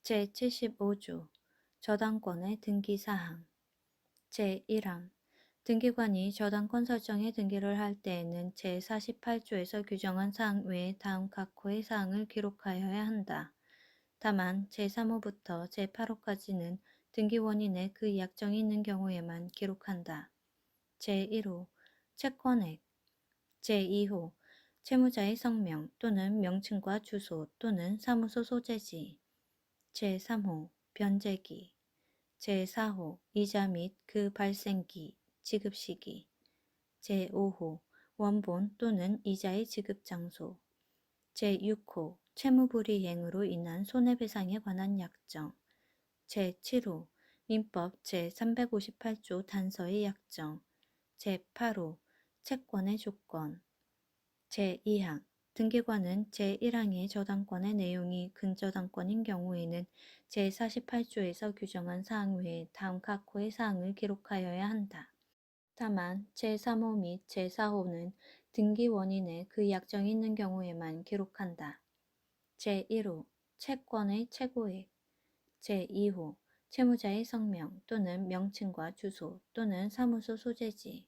제75조 저당권의 등기사항 제1항 등기관이 저당권 설정의 등기를 할 때에는 제48조에서 규정한 사항 외에 다음 각호의 사항을 기록하여야 한다. 다만 제3호부터 제8호까지는 등기 원인에 그 약정이 있는 경우에만 기록한다. 제1호 채권액 제2호 채무자의 성명 또는 명칭과 주소 또는 사무소 소재지 제3호 변제기 제4호 이자 및 그 발생기, 지급시기 제5호 원본 또는 이자의 지급 장소 제6호 채무불이행으로 인한 손해배상에 관한 약정 제7호 민법 제358조 단서의 약정 제8호 채권의 조건 제2항 등기관은 제1항의 저당권의 내용이 근저당권인 경우에는 제48조에서 규정한 사항 외에 다음 각호의 사항을 기록하여야 한다. 다만 제3호 및 제4호는 등기 원인에 그 약정이 있는 경우에만 기록한다. 제1호 채권의 최고액 제2호 채무자의 성명 또는 명칭과 주소 또는 사무소 소재지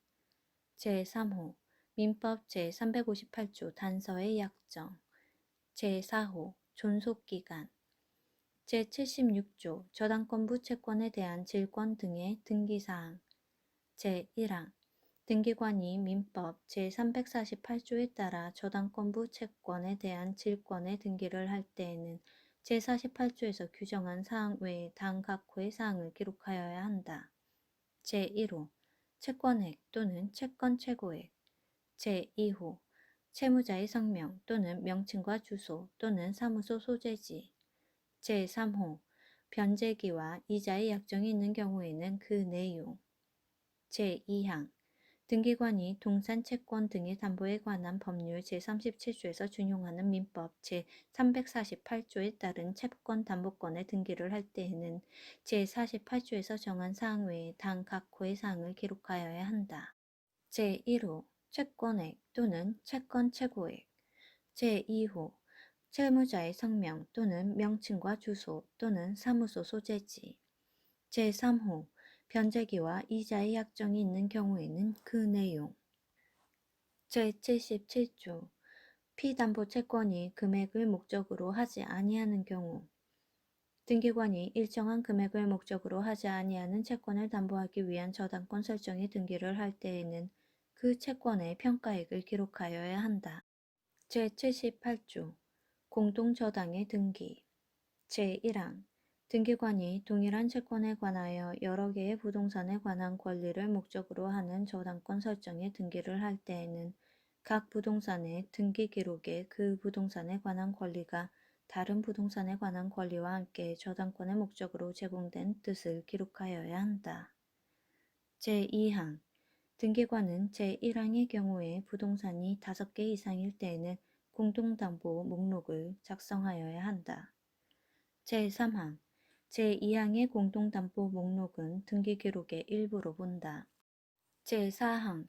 제3호 민법 제358조 단서의 약정 제4호 존속기간 제76조 저당권부 채권에 대한 질권 등의 등기사항 제1항 등기관이 민법 제348조에 따라 저당권부 채권에 대한 질권의 등기를 할 때에는 제48조에서 규정한 사항 외에 다음 각호의 사항을 기록하여야 한다. 제1호 채권액 또는 채권 최고액 제2호 채무자의 성명 또는 명칭과 주소 또는 사무소 소재지 제3호 변제기와 이자의 약정이 있는 경우에는 그 내용 제2항 등기관이 동산 채권 등의 담보에 관한 법률 제37조에서 준용하는 민법 제348조에 따른 채권담보권의 등기를 할 때에는 제48조에서 정한 사항 외에 당 각 호의 사항을 기록하여야 한다. 제1호 채권액 또는 채권 최고액. 제2호 채무자의 성명 또는 명칭과 주소 또는 사무소 소재지. 제3호 변제기와 이자의 약정이 있는 경우에는 그 내용. 제77조 피담보 채권이 금액을 목적으로 하지 아니하는 경우 등기관이 일정한 금액을 목적으로 하지 아니하는 채권을 담보하기 위한 저당권 설정의 등기를 할 때에는 그 채권의 평가액을 기록하여야 한다. 제78조 공동저당의 등기. 제1항 등기관이 동일한 채권에 관하여 여러 개의 부동산에 관한 권리를 목적으로 하는 저당권 설정의 등기를 할 때에는 각 부동산의 등기 기록에 그 부동산에 관한 권리가 다른 부동산에 관한 권리와 함께 저당권의 목적으로 제공된 뜻을 기록하여야 한다. 제2항 등기관은 제1항의 경우에 부동산이 5개 이상일 때에는 공동담보 목록을 작성하여야 한다. 제3항 제2항의 공동담보 목록은 등기기록의 일부로 본다. 제4항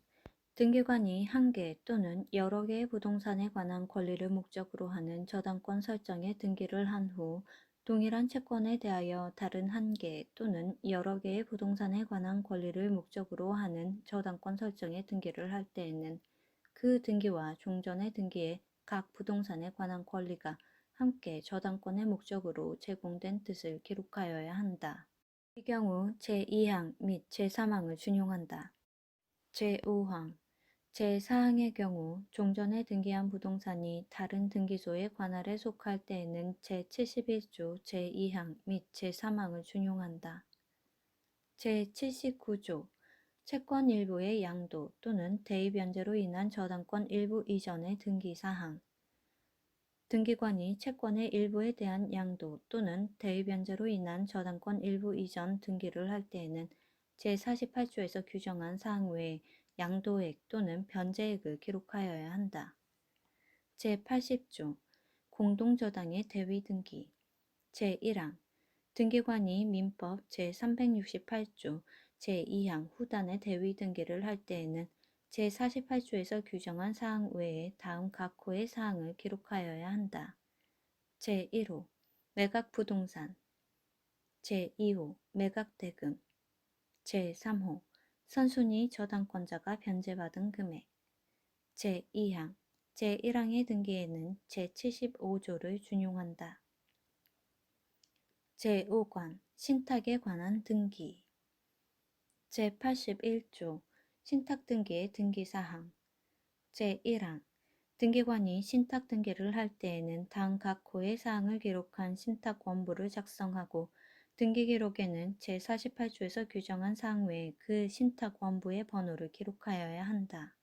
등기관이 한 개 또는 여러 개의 부동산에 관한 권리를 목적으로 하는 저당권 설정의 등기를 한 후 동일한 채권에 대하여 다른 한 개 또는 여러 개의 부동산에 관한 권리를 목적으로 하는 저당권 설정의 등기를 할 때에는 그 등기와 종전의 등기에 각 부동산에 관한 권리가 함께 저당권의 목적으로 제공된 뜻을 기록하여야 한다. 이 경우 제2항 및 제3항을 준용한다. 제5항 제4항의 경우 종전에 등기한 부동산이 다른 등기소의 관할에 속할 때에는 제71조 제2항 및 제3항을 준용한다. 제79조 채권 일부의 양도 또는 대의 변제로 인한 저당권 일부 이전의 등기 사항. 등기관이 채권의 일부에 대한 양도 또는 대의 변제로 인한 저당권 일부 이전 등기를 할 때에는 제48조에서 규정한 사항 외에 양도액 또는 변제액을 기록하여야 한다. 제80조 공동저당의 대위 등기. 제1항 등기관이 민법 제368조 제2항 후단의 대위 등기를 할 때에는 제48조에서 규정한 사항 외에 다음 각 호의 사항을 기록하여야 한다. 제1호 매각부동산. 제2호 매각대금. 제3호 선순위 저당권자가 변제받은 금액. 제2항 제1항의 등기에는 제75조를 준용한다. 제5관 신탁에 관한 등기. 제81조 신탁등기의 등기사항. 제1항 등기관이 신탁 등기를 할 때에는 당 각 호의 사항을 기록한 신탁 원부를 작성하고 등기기록에는 제48조에서 규정한 사항 외에 그 신탁 원부의 번호를 기록하여야 한다.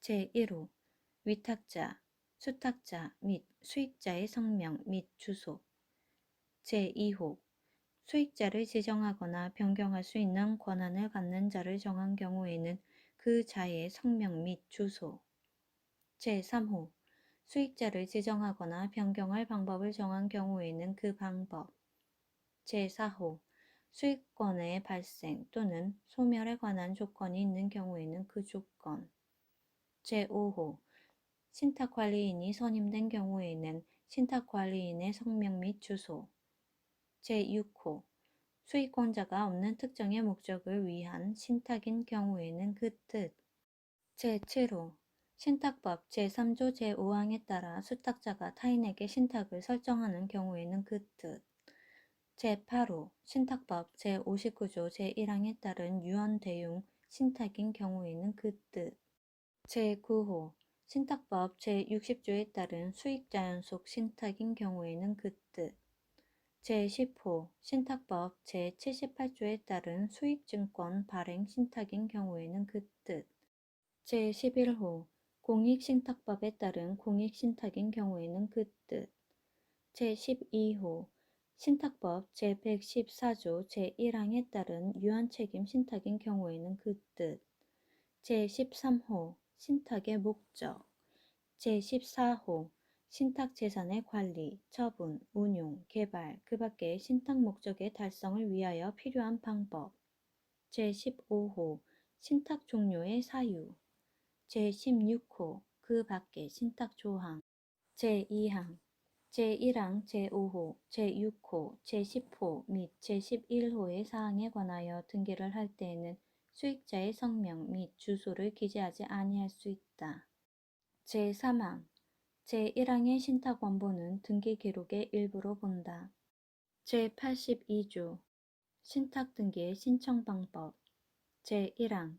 제1호 위탁자, 수탁자 및 수익자의 성명 및 주소. 제2호 수익자를 지정하거나 변경할 수 있는 권한을 갖는 자를 정한 경우에는 그 자의 성명 및 주소. 제3호 수익자를 지정하거나 변경할 방법을 정한 경우에는 그 방법. 제4호 수익권의 발생 또는 소멸에 관한 조건이 있는 경우에는 그 조건. 제5호 신탁관리인이 선임된 경우에는 신탁관리인의 성명 및 주소. 제6호 수익권자가 없는 특정의 목적을 위한 신탁인 경우에는 그 뜻. 제7호 신탁법 제3조 제5항에 따라 수탁자가 타인에게 신탁을 설정하는 경우에는 그 뜻. 제8호 신탁법 제59조 제1항에 따른 유언대용 신탁인 경우에는 그 뜻. 제9호 신탁법 제60조에 따른 수익자연속 신탁인 경우에는 그 뜻. 제10호 신탁법 제78조에 따른 수익증권 발행 신탁인 경우에는 그 뜻. 제11호 공익신탁법에 따른 공익신탁인 경우에는 그 뜻. 제12호 신탁법 제114조 제1항에 따른 유한책임 신탁인 경우에는 그 뜻. 제13호 신탁의 목적. 제14호 신탁재산의 관리, 처분, 운용, 개발, 그 밖의 신탁 목적의 달성을 위하여 필요한 방법. 제15호 신탁 종료의 사유. 제16호 그 밖의 신탁 조항. 제2항, 제1항, 제5호, 제6호, 제10호 및 제11호의 사항에 관하여 등기를 할 때에는 수익자의 성명 및 주소를 기재하지 아니할 수 있다. 제3항, 제1항의 신탁 원본은 등기 기록의 일부로 본다. 제82조 신탁 등기의 신청 방법. 제1항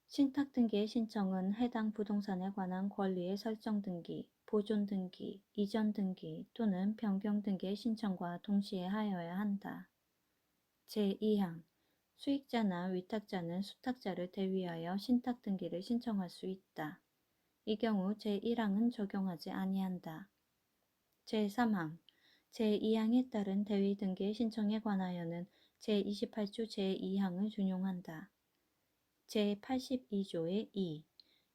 신탁 등기의 신청은 해당 부동산에 관한 권리의 설정 등기, 보존 등기, 이전 등기 또는 변경 등기의 신청과 동시에 하여야 한다. 제2항 수익자나 위탁자는 수탁자를 대위하여 신탁 등기를 신청할 수 있다. 이 경우 제1항은 적용하지 아니한다. 제3항 제2항에 따른 대위 등기의 신청에 관하여는 제28조 제2항을 준용한다. 제82조의 2.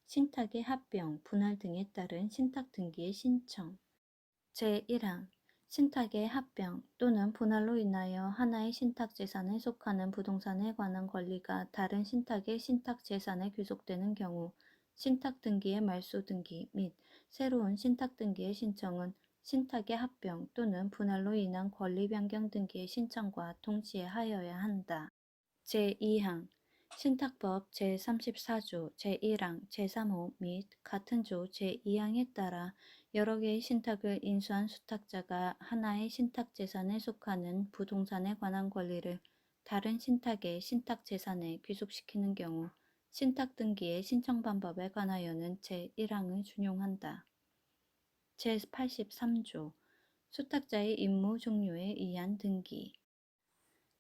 신탁의 합병, 분할 등에 따른 신탁 등기의 신청. 제1항 신탁의 합병 또는 분할로 인하여 하나의 신탁 재산에 속하는 부동산에 관한 권리가 다른 신탁의 신탁 재산에 귀속되는 경우 신탁 등기의 말소 등기 및 새로운 신탁 등기의 신청은 신탁의 합병 또는 분할로 인한 권리 변경 등기의 신청과 동시에 하여야 한다. 제2항 신탁법 제34조 제1항 제3호 및 같은 조 제2항에 따라 여러 개의 신탁을 인수한 수탁자가 하나의 신탁 재산에 속하는 부동산에 관한 권리를 다른 신탁의 신탁 재산에 귀속시키는 경우 신탁 등기의 신청 방법에 관하여는 제1항을 준용한다. 제83조 수탁자의 임무 종료에 의한 등기.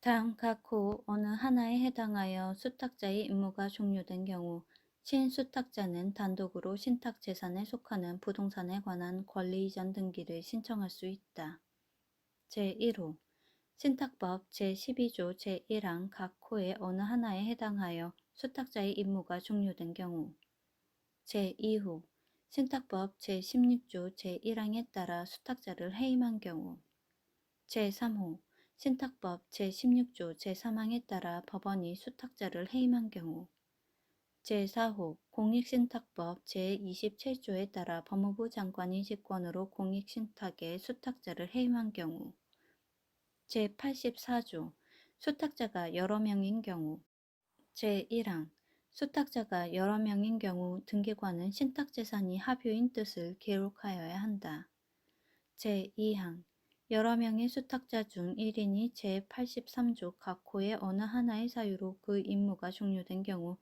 다음 각호 어느 하나에 해당하여 수탁자의 임무가 종료된 경우 신수탁자는 단독으로 신탁 재산에 속하는 부동산에 관한 권리 이전 등기를 신청할 수 있다. 제1호 신탁법 제12조 제1항 각호의 어느 하나에 해당하여 수탁자의 임무가 종료된 경우 제2호 신탁법 제16조 제1항에 따라 수탁자를 해임한 경우 제3호 신탁법 제16조 제3항에 따라 법원이 수탁자를 해임한 경우 제4호 공익신탁법 제27조에 따라 법무부 장관이 직권으로 공익신탁의 수탁자를 해임한 경우 제84조 수탁자가 여러 명인 경우 제1항 수탁자가 여러 명인 경우 등기관은 신탁재산이 합유인 뜻을 기록하여야 한다. 제2항 여러 명의 수탁자 중 1인이 제83조 각호의 어느 하나의 사유로 그 임무가 종료된 경우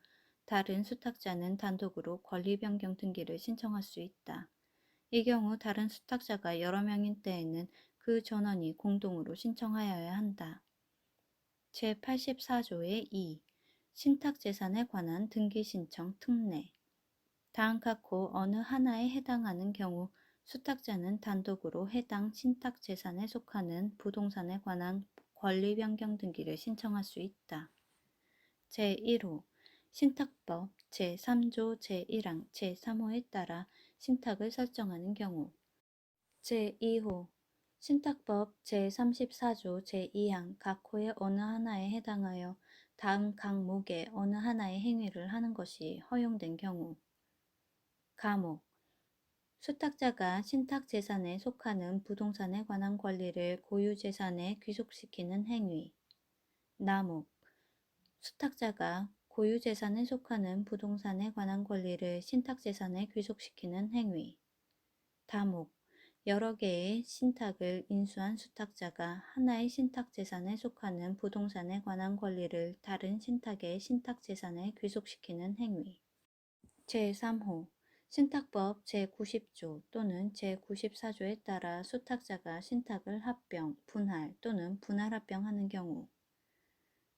다른 수탁자는 단독으로 권리 변경 등기를 신청할 수 있다. 이 경우 다른 수탁자가 여러 명인 때에는 그 전원이 공동으로 신청하여야 한다. 제84조의 2. 신탁재산에 관한 등기 신청 특례. 다음 각호 어느 하나에 해당하는 경우 수탁자는 단독으로 해당 신탁 재산에 속하는 부동산에 관한 권리 변경 등기를 신청할 수 있다. 제1호 신탁법 제3조 제1항 제3호에 따라 신탁을 설정하는 경우 제2호 신탁법 제34조 제2항 각호의 어느 하나에 해당하여 다음 각목의 어느 하나의 행위를 하는 것이 허용된 경우 감옥 수탁자가 신탁재산에 속하는 부동산에 관한 권리를 고유재산에 귀속시키는 행위. 남목 수탁자가 고유재산에 속하는 부동산에 관한 권리를 신탁재산에 귀속시키는 행위. 다목 여러 개의 신탁을 인수한 수탁자가 하나의 신탁재산에 속하는 부동산에 관한 권리를 다른 신탁의 신탁재산에 귀속시키는 행위. 제3호 신탁법 제90조 또는 제94조에 따라 수탁자가 신탁을 합병, 분할 또는 분할합병하는 경우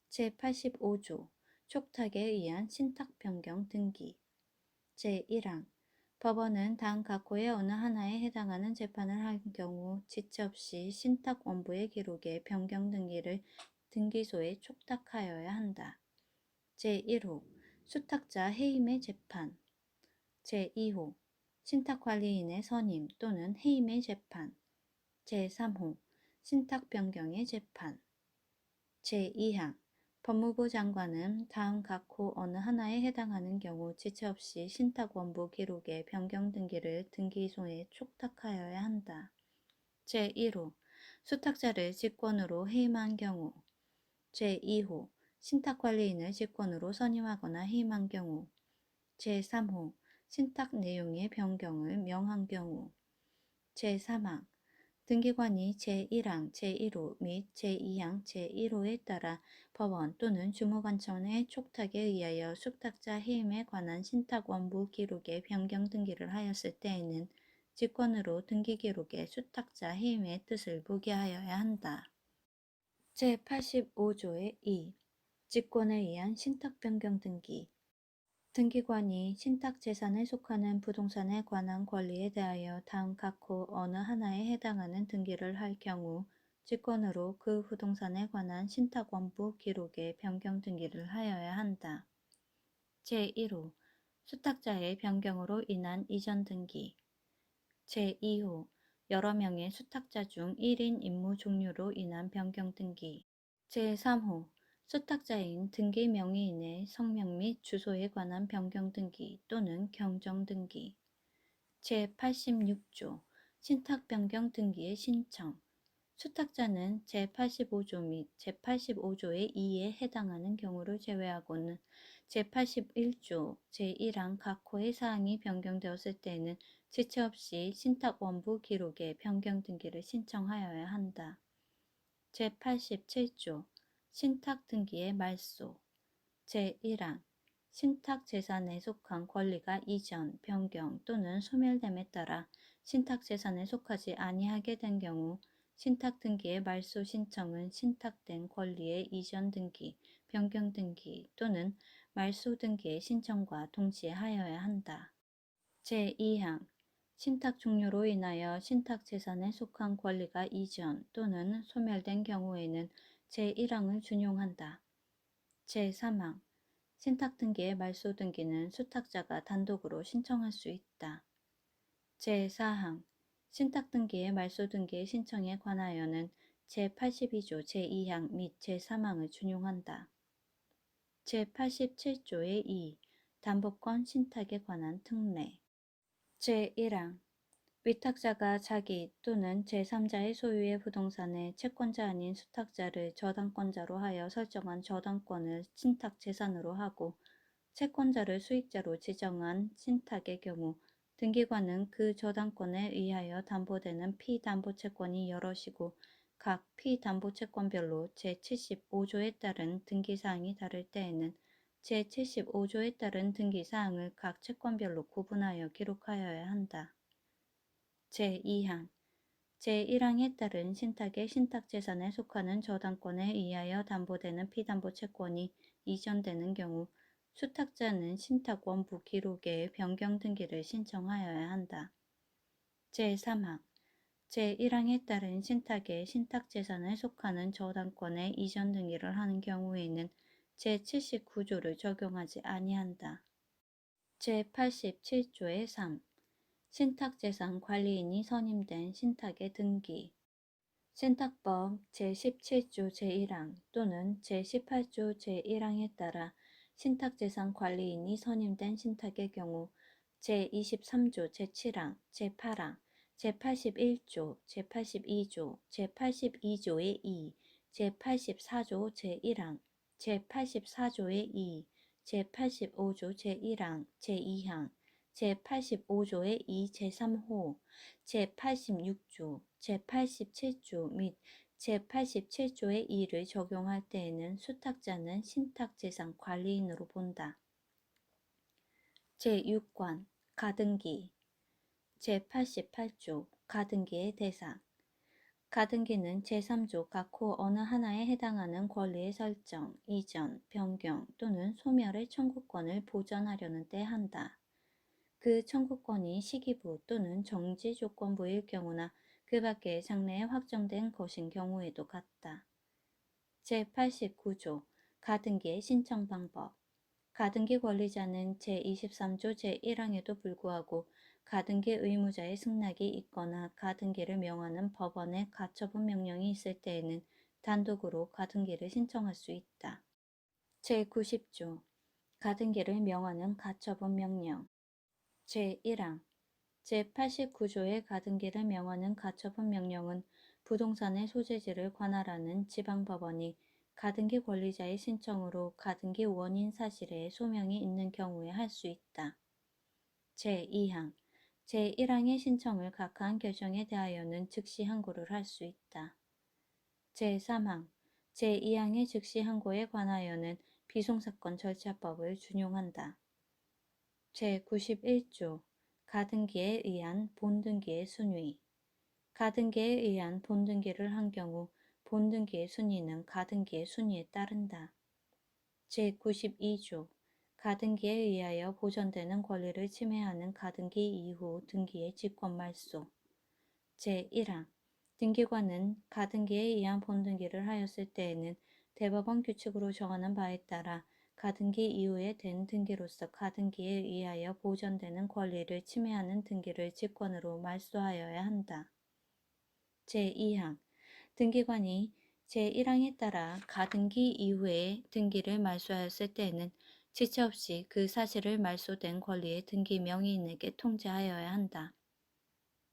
제85조 촉탁에 의한 신탁 변경 등기 제1항 법원은 다음 각호의 어느 하나에 해당하는 재판을 할 경우 지체 없이 신탁 원부의 기록에 변경 등기를 등기소에 촉탁하여야 한다. 제1호 수탁자 해임의 재판. 제2호 신탁관리인의 선임 또는 해임의 재판. 제3호 신탁 변경의 재판. 제2항 법무부 장관은 다음 각 호 어느 하나에 해당하는 경우 지체 없이 신탁원부 기록의 변경 등기를 등기소에 촉탁하여야 한다. 제1호 수탁자를 직권으로 해임한 경우. 제2호 신탁관리인을 직권으로 선임하거나 해임한 경우. 제3호 신탁 내용의 변경을 명한 경우. 제3항 등기관이 제1항 제1호 및 제2항 제1호에 따라 법원 또는 주무관청의 촉탁에 의하여 수탁자 해임에 관한 신탁원부 기록의 변경 등기를 하였을 때에는 직권으로 등기기록에 수탁자 해임의 뜻을 보게 하여야 한다. 제85조의 2. 직권에 의한 신탁 변경 등기. 등기관이 신탁재산에 속하는 부동산에 관한 권리에 대하여 다음 각 호 어느 하나에 해당하는 등기를 할 경우 직권으로 그 부동산에 관한 신탁원부 기록의 변경 등기를 하여야 한다. 제1호 수탁자의 변경으로 인한 이전 등기. 제2호 여러 명의 수탁자 중 1인 임무 종료로 인한 변경 등기. 제3호 수탁자인 등기 명의인의 성명 및 주소에 관한 변경 등기 또는 경정 등기. 제86조 신탁 변경 등기의 신청. 수탁자는 제85조 및 제85조의 2에 해당하는 경우를 제외하고는 제81조 제1항 각 호의 사항이 변경되었을 때에는 지체 없이 신탁 원부 기록에 변경 등기를 신청하여야 한다. 제87조 신탁 등기의 말소. 제1항 신탁 재산에 속한 권리가 이전, 변경 또는 소멸됨에 따라 신탁 재산에 속하지 아니하게 된 경우 신탁 등기의 말소 신청은 신탁된 권리의 이전 등기, 변경 등기 또는 말소 등기의 신청과 동시에 하여야 한다. 제2항 신탁 종료로 인하여 신탁 재산에 속한 권리가 이전 또는 소멸된 경우에는 제1항을 준용한다. 제3항 신탁 등기의 말소 등기는 수탁자가 단독으로 신청할 수 있다. 제4항 신탁 등기의 말소 등기의 신청에 관하여는 제82조 제2항 및 제3항을 준용한다. 제87조의 2 담보권 신탁에 관한 특례. 제1항 위탁자가 자기 또는 제3자의 소유의 부동산에 채권자 아닌 수탁자를 저당권자로 하여 설정한 저당권을 신탁재산으로 하고 채권자를 수익자로 지정한 신탁의 경우 등기관은 그 저당권에 의하여 담보되는 피담보채권이 여럿이고 각 피담보채권별로 제75조에 따른 등기사항이 다를 때에는 제75조에 따른 등기사항을 각 채권별로 구분하여 기록하여야 한다. 제2항 제1항에 따른 신탁의 신탁재산에 속하는 저당권에 의하여 담보되는 피담보채권이 이전되는 경우 수탁자는 신탁원부 기록의 변경 등기를 신청하여야 한다. 제3항 제1항에 따른 신탁의 신탁재산에 속하는 저당권의 이전 등기를 하는 경우에는 제79조를 적용하지 아니한다. 제87조의 3 신탁재산 관리인이 선임된 신탁의 등기. 신탁법 제17조 제1항 또는 제18조 제1항에 따라 신탁재산 관리인이 선임된 신탁의 경우 제23조 제7항, 제8항, 제81조, 제82조, 제82조의 2, 제84조 제1항, 제84조의 2, 제85조 제1항, 제2항, 제85조의 2 제3호, 제86조, 제87조 및 제87조의 2를 적용할 때에는 수탁자는 신탁재산 관리인으로 본다. 제6관 가등기. 제88조 가등기의 대상. 가등기는 제3조 각 호 어느 하나에 해당하는 권리의 설정, 이전, 변경 또는 소멸의 청구권을 보전하려는 때 한다. 그 청구권이 시기부 또는 정지 조건부일 경우나 그 밖의 장래에 확정된 것인 경우에도 같다. 제89조 가등기의 신청 방법. 가등기 권리자는 제23조 제1항에도 불구하고 가등기 의무자의 승낙이 있거나 가등기를 명하는 법원의 가처분 명령이 있을 때에는 단독으로 가등기를 신청할 수 있다. 제90조 가등기를 명하는 가처분 명령 제1항 제89조의 가등기를 명하는 가처분 명령은 부동산의 소재지를 관할하는 지방법원이 가등기 권리자의 신청으로 가등기 원인 사실에 소명이 있는 경우에 할 수 있다. 제2항 제1항의 신청을 각하한 결정에 대하여는 즉시 항고를 할 수 있다. 제3항 제2항의 즉시 항고에 관하여는 비송사건 절차법을 준용한다. 제91조 가등기에 의한 본등기의 순위 가등기에 의한 본등기를 한 경우 본등기의 순위는 가등기의 순위에 따른다. 제92조 가등기에 의하여 보전되는 권리를 침해하는 가등기 이후 등기의 직권 말소 제1항 등기관은 가등기에 의한 본등기를 하였을 때에는 대법원 규칙으로 정하는 바에 따라 가등기 이후에 된 등기로서 가등기에 의하여 보전되는 권리를 침해하는 등기를 직권으로 말소하여야 한다. 제2항 등기관이 제1항에 따라 가등기 이후에 등기를 말소하였을 때에는 지체 없이 그 사실을 말소된 권리의 등기 명의인에게 통지하여야 한다.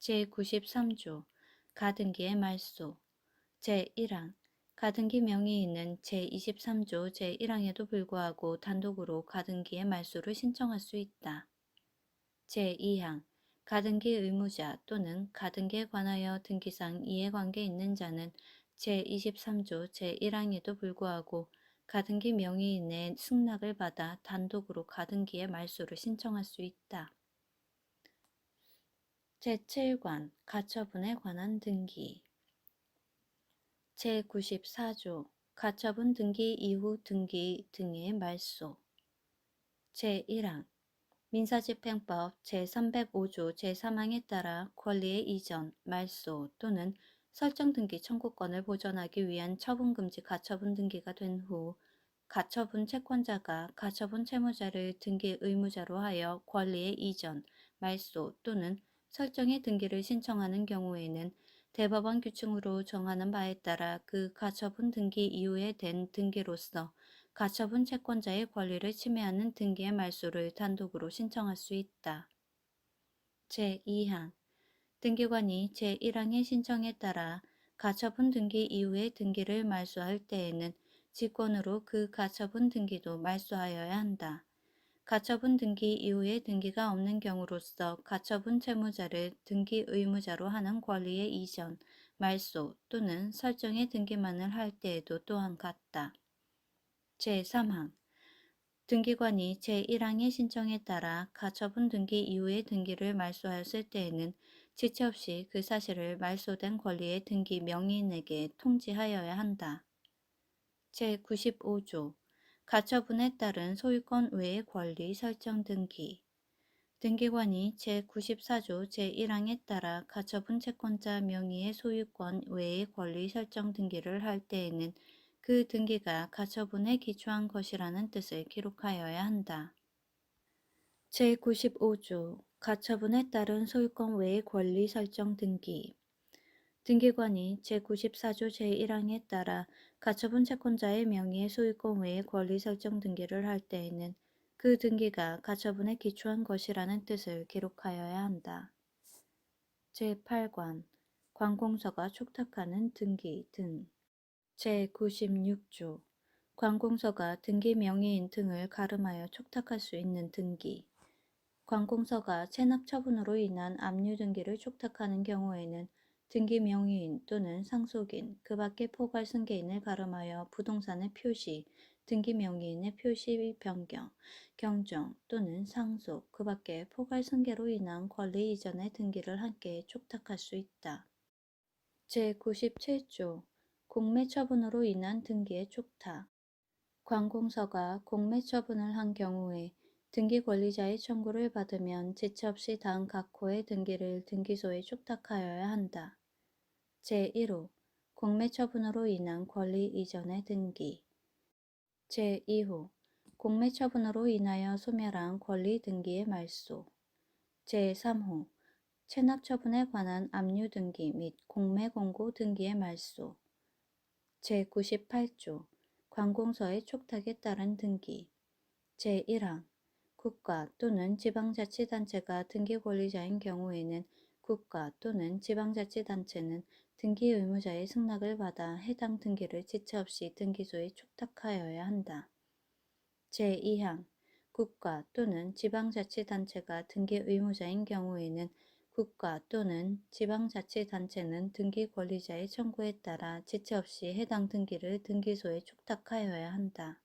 제93조 가등기의 말소 제1항 가등기 명의인은 제23조 제1항에도 불구하고 단독으로 가등기의 말소를 신청할 수 있다. 제2항 가등기 의무자 또는 가등기에 관하여 등기상 이해관계 있는 자는 제23조 제1항에도 불구하고 가등기 명의인의 승낙을 받아 단독으로 가등기의 말소를 신청할 수 있다. 제7관 가처분에 관한 등기 제94조 가처분 등기 이후 등기 등의 말소 제1항 민사집행법 제305조 제3항에 따라 권리의 이전, 말소 또는 설정 등기 청구권을 보전하기 위한 처분금지 가처분 등기가 된 후 가처분 채권자가 가처분 채무자를 등기 의무자로 하여 권리의 이전, 말소 또는 설정의 등기를 신청하는 경우에는 대법원 규칙으로 정하는 바에 따라 그 가처분 등기 이후에 된 등기로서 가처분 채권자의 권리를 침해하는 등기의 말소를 단독으로 신청할 수 있다. 제2항 등기관이 제1항의 신청에 따라 가처분 등기 이후의 등기를 말소할 때에는 직권으로 그 가처분 등기도 말소하여야 한다. 가처분 등기 이후에 등기가 없는 경우로서 가처분 채무자를 등기 의무자로 하는 권리의 이전, 말소 또는 설정의 등기만을 할 때에도 또한 같다. 제3항 등기관이 제1항의 신청에 따라 가처분 등기 이후의 등기를 말소하였을 때에는 지체 없이 그 사실을 말소된 권리의 등기 명의인에게 통지하여야 한다. 제95조 가처분에 따른 소유권 외의 권리 설정 등기 등기관이 제94조 제1항에 따라 가처분 채권자 명의의 소유권 외의 권리 설정 등기를 할 때에는 그 등기가 가처분에 기초한 것이라는 뜻을 기록하여야 한다. 제95조 가처분에 따른 소유권 외의 권리 설정 등기 등기관이 제94조 제1항에 따라 가처분 채권자의 명의의 소유권 외의 권리 설정 등기를 할 때에는 그 등기가 가처분에 기초한 것이라는 뜻을 기록하여야 한다. 제8관 관공서가 촉탁하는 등기 등 제96조 관공서가 등기 명의인 등을 가름하여 촉탁할 수 있는 등기 관공서가 체납 처분으로 인한 압류 등기를 촉탁하는 경우에는 등기 명의인 또는 상속인, 그 밖의 포괄 승계인을 가름하여 부동산의 표시, 등기 명의인의 표시 변경, 경정 또는 상속, 그 밖의 포괄 승계로 인한 권리 이전의 등기를 함께 촉탁할 수 있다. 제97조 공매 처분으로 인한 등기의 촉탁 관공서가 공매 처분을 한 경우에 등기 권리자의 청구를 받으면 지체 없이 다음 각 호의 등기를 등기소에 촉탁하여야 한다. 제1호 공매 처분으로 인한 권리 이전의 등기 제2호 공매 처분으로 인하여 소멸한 권리 등기의 말소. 제3호 체납 처분에 관한 압류 등기 및 공매 공고 등기의 말소. 제98조 관공서의 촉탁에 따른 등기. 제1항 국가 또는 지방자치단체가 등기 권리자인 경우에는 국가 또는 지방자치단체는 등기 의무자의 승낙을 받아 해당 등기를 지체 없이 등기소에 촉탁하여야 한다. 제2항 국가 또는 지방자치단체가 등기 의무자인 경우에는 국가 또는 지방자치단체는 등기 권리자의 청구에 따라 지체 없이 해당 등기를 등기소에 촉탁하여야 한다.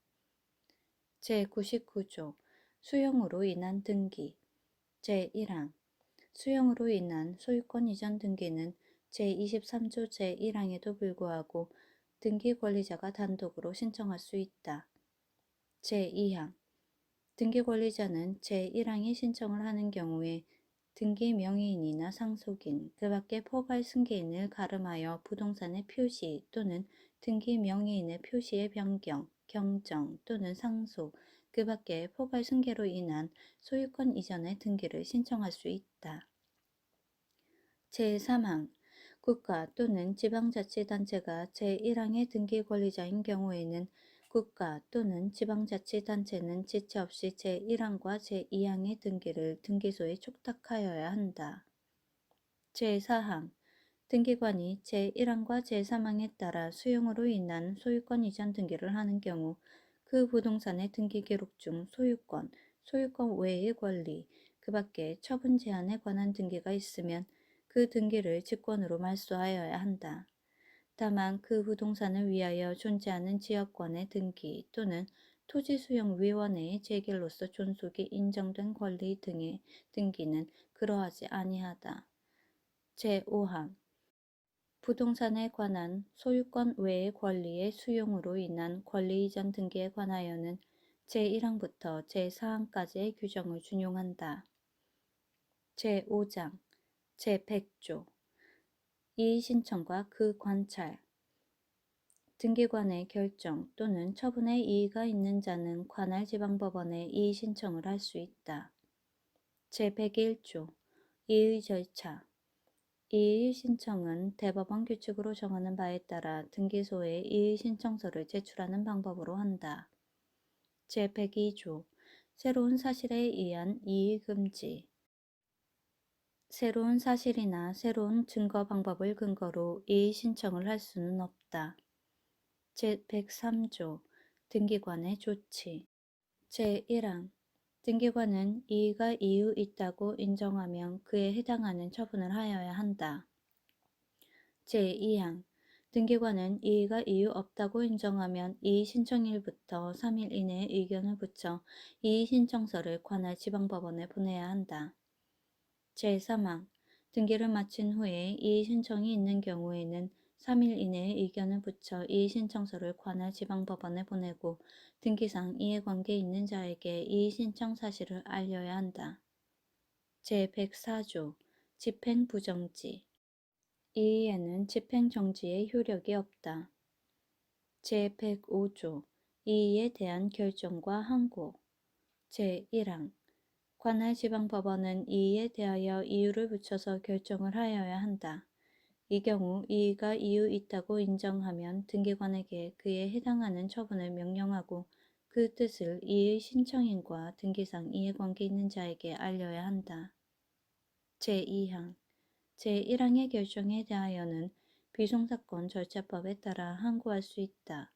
제99조 수용으로 인한 등기. 제1항 수용으로 인한 소유권 이전 등기는 제23조 제1항에도 불구하고 등기 권리자가 단독으로 신청할 수 있다. 제2항 등기 권리자는 제1항에 신청을 하는 경우에 등기 명의인이나 상속인, 그 밖에 포괄 승계인을 가름하여 부동산의 표시 또는 등기 명의인의 표시의 변경, 경정 또는 상속, 그 밖에 포괄 승계로 인한 소유권 이전의 등기를 신청할 수 있다. 제3항 국가 또는 지방자치단체가 제1항의 등기 권리자인 경우에는 국가 또는 지방자치단체는 지체 없이 제1항과 제2항의 등기를 등기소에 촉탁하여야 한다. 제4항 등기관이 제1항과 제3항에 따라 수용으로 인한 소유권 이전 등기를 하는 경우 그 부동산의 등기 기록 중 소유권, 소유권 외의 권리, 그 밖에 처분 제한에 관한 등기가 있으면 그 등기를 직권으로 말소하여야 한다. 다만 그 부동산을 위하여 존재하는 지역권의 등기 또는 토지수용위원회의 재결로서 존속이 인정된 권리 등의 등기는 그러하지 아니하다. 제5항 부동산에 관한 소유권 외의 권리의 수용으로 인한 권리 이전 등기에 관하여는 제1항부터 제4항까지의 규정을 준용한다. 제5장 제100조 이의신청과 그 관찰. 등기관의 결정 또는 처분에 이의가 있는 자는 관할지방법원에 이의신청을 할 수 있다. 제101조 이의 절차. 이의신청은 대법원 규칙으로 정하는 바에 따라 등기소에 이의신청서를 제출하는 방법으로 한다. 제102조 새로운 사실에 의한 이의금지. 새로운 사실이나 새로운 증거 방법을 근거로 이의신청을 할 수는 없다. 제103조 등기관의 조치. 제1항 등기관은 이의가 이유 있다고 인정하면 그에 해당하는 처분을 하여야 한다. 제2항 등기관은 이의가 이유 없다고 인정하면 이의신청일부터 3일 이내에 의견을 붙여 이의신청서를 관할 지방법원에 보내야 한다. 제3항 등기를 마친 후에 이의신청이 있는 경우에는 3일 이내에 의견을 붙여 이의신청서를 관할 지방법원에 보내고 등기상 이해관계 있는 자에게 이의신청 사실을 알려야 한다. 제104조 집행부정지. 이의에는 집행정지의 효력이 없다. 제105조 이의에 대한 결정과 항고. 제1항 관할지방법원은 이의에 대하여 이유를 붙여서 결정을 하여야 한다. 이 경우 이의가 이유 있다고 인정하면 등기관에게 그에 해당하는 처분을 명령하고 그 뜻을 이의 신청인과 등기상 이해관계 있는 자에게 알려야 한다. 제2항 제1항의 결정에 대하여는 비송사건 절차법에 따라 항고할 수 있다.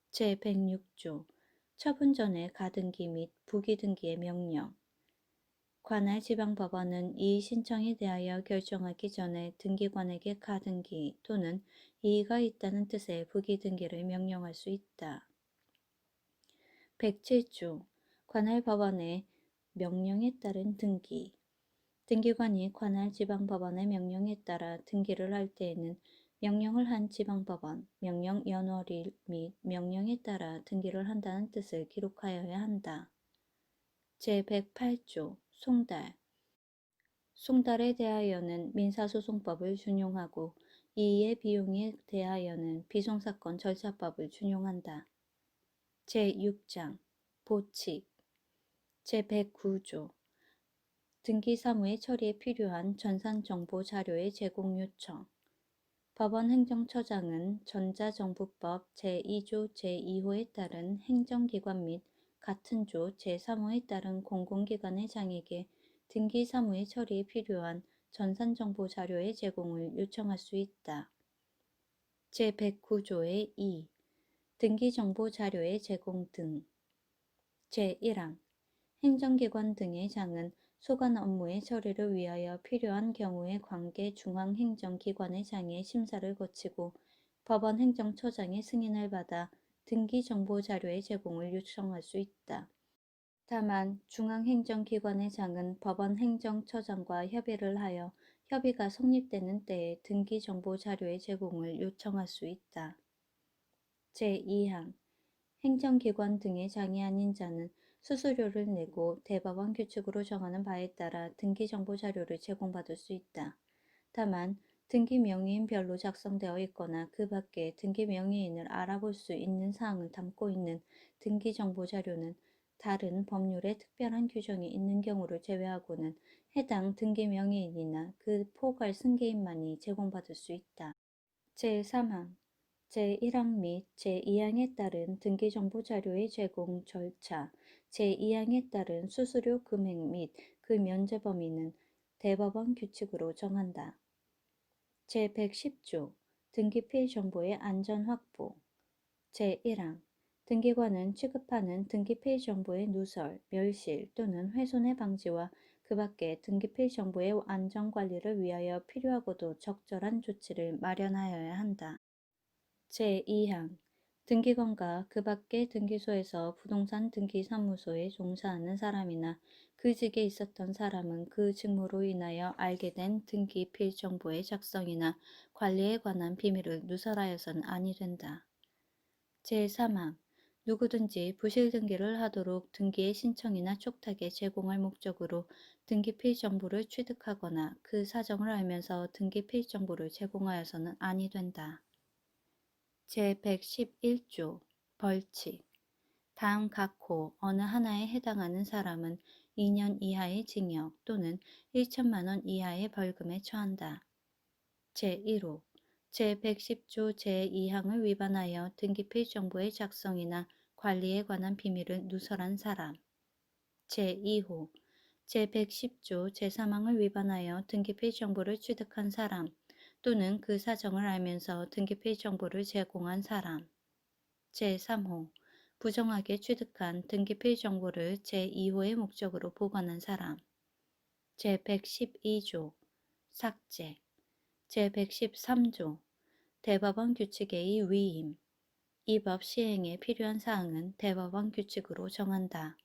제106조 처분 전의 가등기 및 부기등기의 명령. 관할지방법원은 이의 신청에 대하여 결정하기 전에 등기관에게 가등기 또는 이의가 있다는 뜻의 부기등기를 명령할 수 있다. 107조 관할법원의 명령에 따른 등기. 등기관이 관할지방법원의 명령에 따라 등기를 할 때에는 명령을 한 지방법원, 명령 연월일 및 명령에 따라 등기를 한다는 뜻을 기록하여야 한다. 제108조 송달. 송달에 대하여는 민사소송법을 준용하고 이의의 비용에 대하여는 비송사건 절차법을 준용한다. 제6장 보칙 제109조 등기사무의 처리에 필요한 전산정보 자료의 제공 요청 법원 행정처장은 전자정부법 제2조 제2호에 따른 행정기관 및 같은 조 제3호에 따른 공공기관의 장에게 등기사무의 처리에 필요한 전산정보 자료의 제공을 요청할 수 있다. 제109조의 2. 등기정보 자료의 제공 등 제1항 행정기관 등의 장은 소관 업무의 처리를 위하여 필요한 경우에 관계 중앙행정기관의 장의 심사를 거치고 법원 행정처장의 승인을 받아 등기정보자료의 제공을 요청할 수 있다. 다만 중앙행정기관의 장은 법원 행정처장과 협의를 하여 협의가 성립되는 때에 등기정보자료의 제공을 요청할 수 있다. 제2항 행정기관 등의 장이 아닌 자는 수수료를 내고 대법원 규칙으로 정하는 바에 따라 등기정보자료를 제공받을 수 있다. 다만 등기명의인별로 작성되어 있거나 그 밖에 등기명의인을 알아볼 수 있는 사항을 담고 있는 등기정보자료는 다른 법률에 특별한 규정이 있는 경우를 제외하고는 해당 등기명의인이나 그 포괄 승계인만이 제공받을 수 있다. 제3항 제1항 및 제2항에 따른 등기정보자료의 제공 절차, 제2항에 따른 수수료 금액 및 그 면제 범위는 대법원 규칙으로 정한다. 제110조 등기필 정보의 안전 확보 제1항 등기관은 취급하는 등기필 정보의 누설, 멸실 또는 훼손의 방지와 그 밖에 등기필 정보의 안전관리를 위하여 필요하고도 적절한 조치를 마련하여야 한다. 제2항 등기관과 그 밖의 등기소에서 부동산 등기사무소에 종사하는 사람이나 그 직에 있었던 사람은 그 직무로 인하여 알게 된 등기필 정보의 작성이나 관리에 관한 비밀을 누설하여서는 아니 된다. 제3항 누구든지 부실 등기를 하도록 등기의 신청이나 촉탁에 제공할 목적으로 등기필 정보를 취득하거나 그 사정을 알면서 등기필 정보를 제공하여서는 아니 된다. 제111조 벌칙 다음 각호 어느 하나에 해당하는 사람은 2년 이하의 징역 또는 1천만 원 이하의 벌금에 처한다. 제1호 제110조 제2항을 위반하여 등기필 정보의 작성이나 관리에 관한 비밀을 누설한 사람. 제2호 제110조 제3항을 위반하여 등기필 정보를 취득한 사람 또는 그 사정을 알면서 등기필 정보를 제공한 사람. 제3호 부정하게 취득한 등기필 정보를 제2호의 목적으로 보관한 사람. 제112조 삭제 제113조 대법원 규칙의 위임 이 법 시행에 필요한 사항은 대법원 규칙으로 정한다.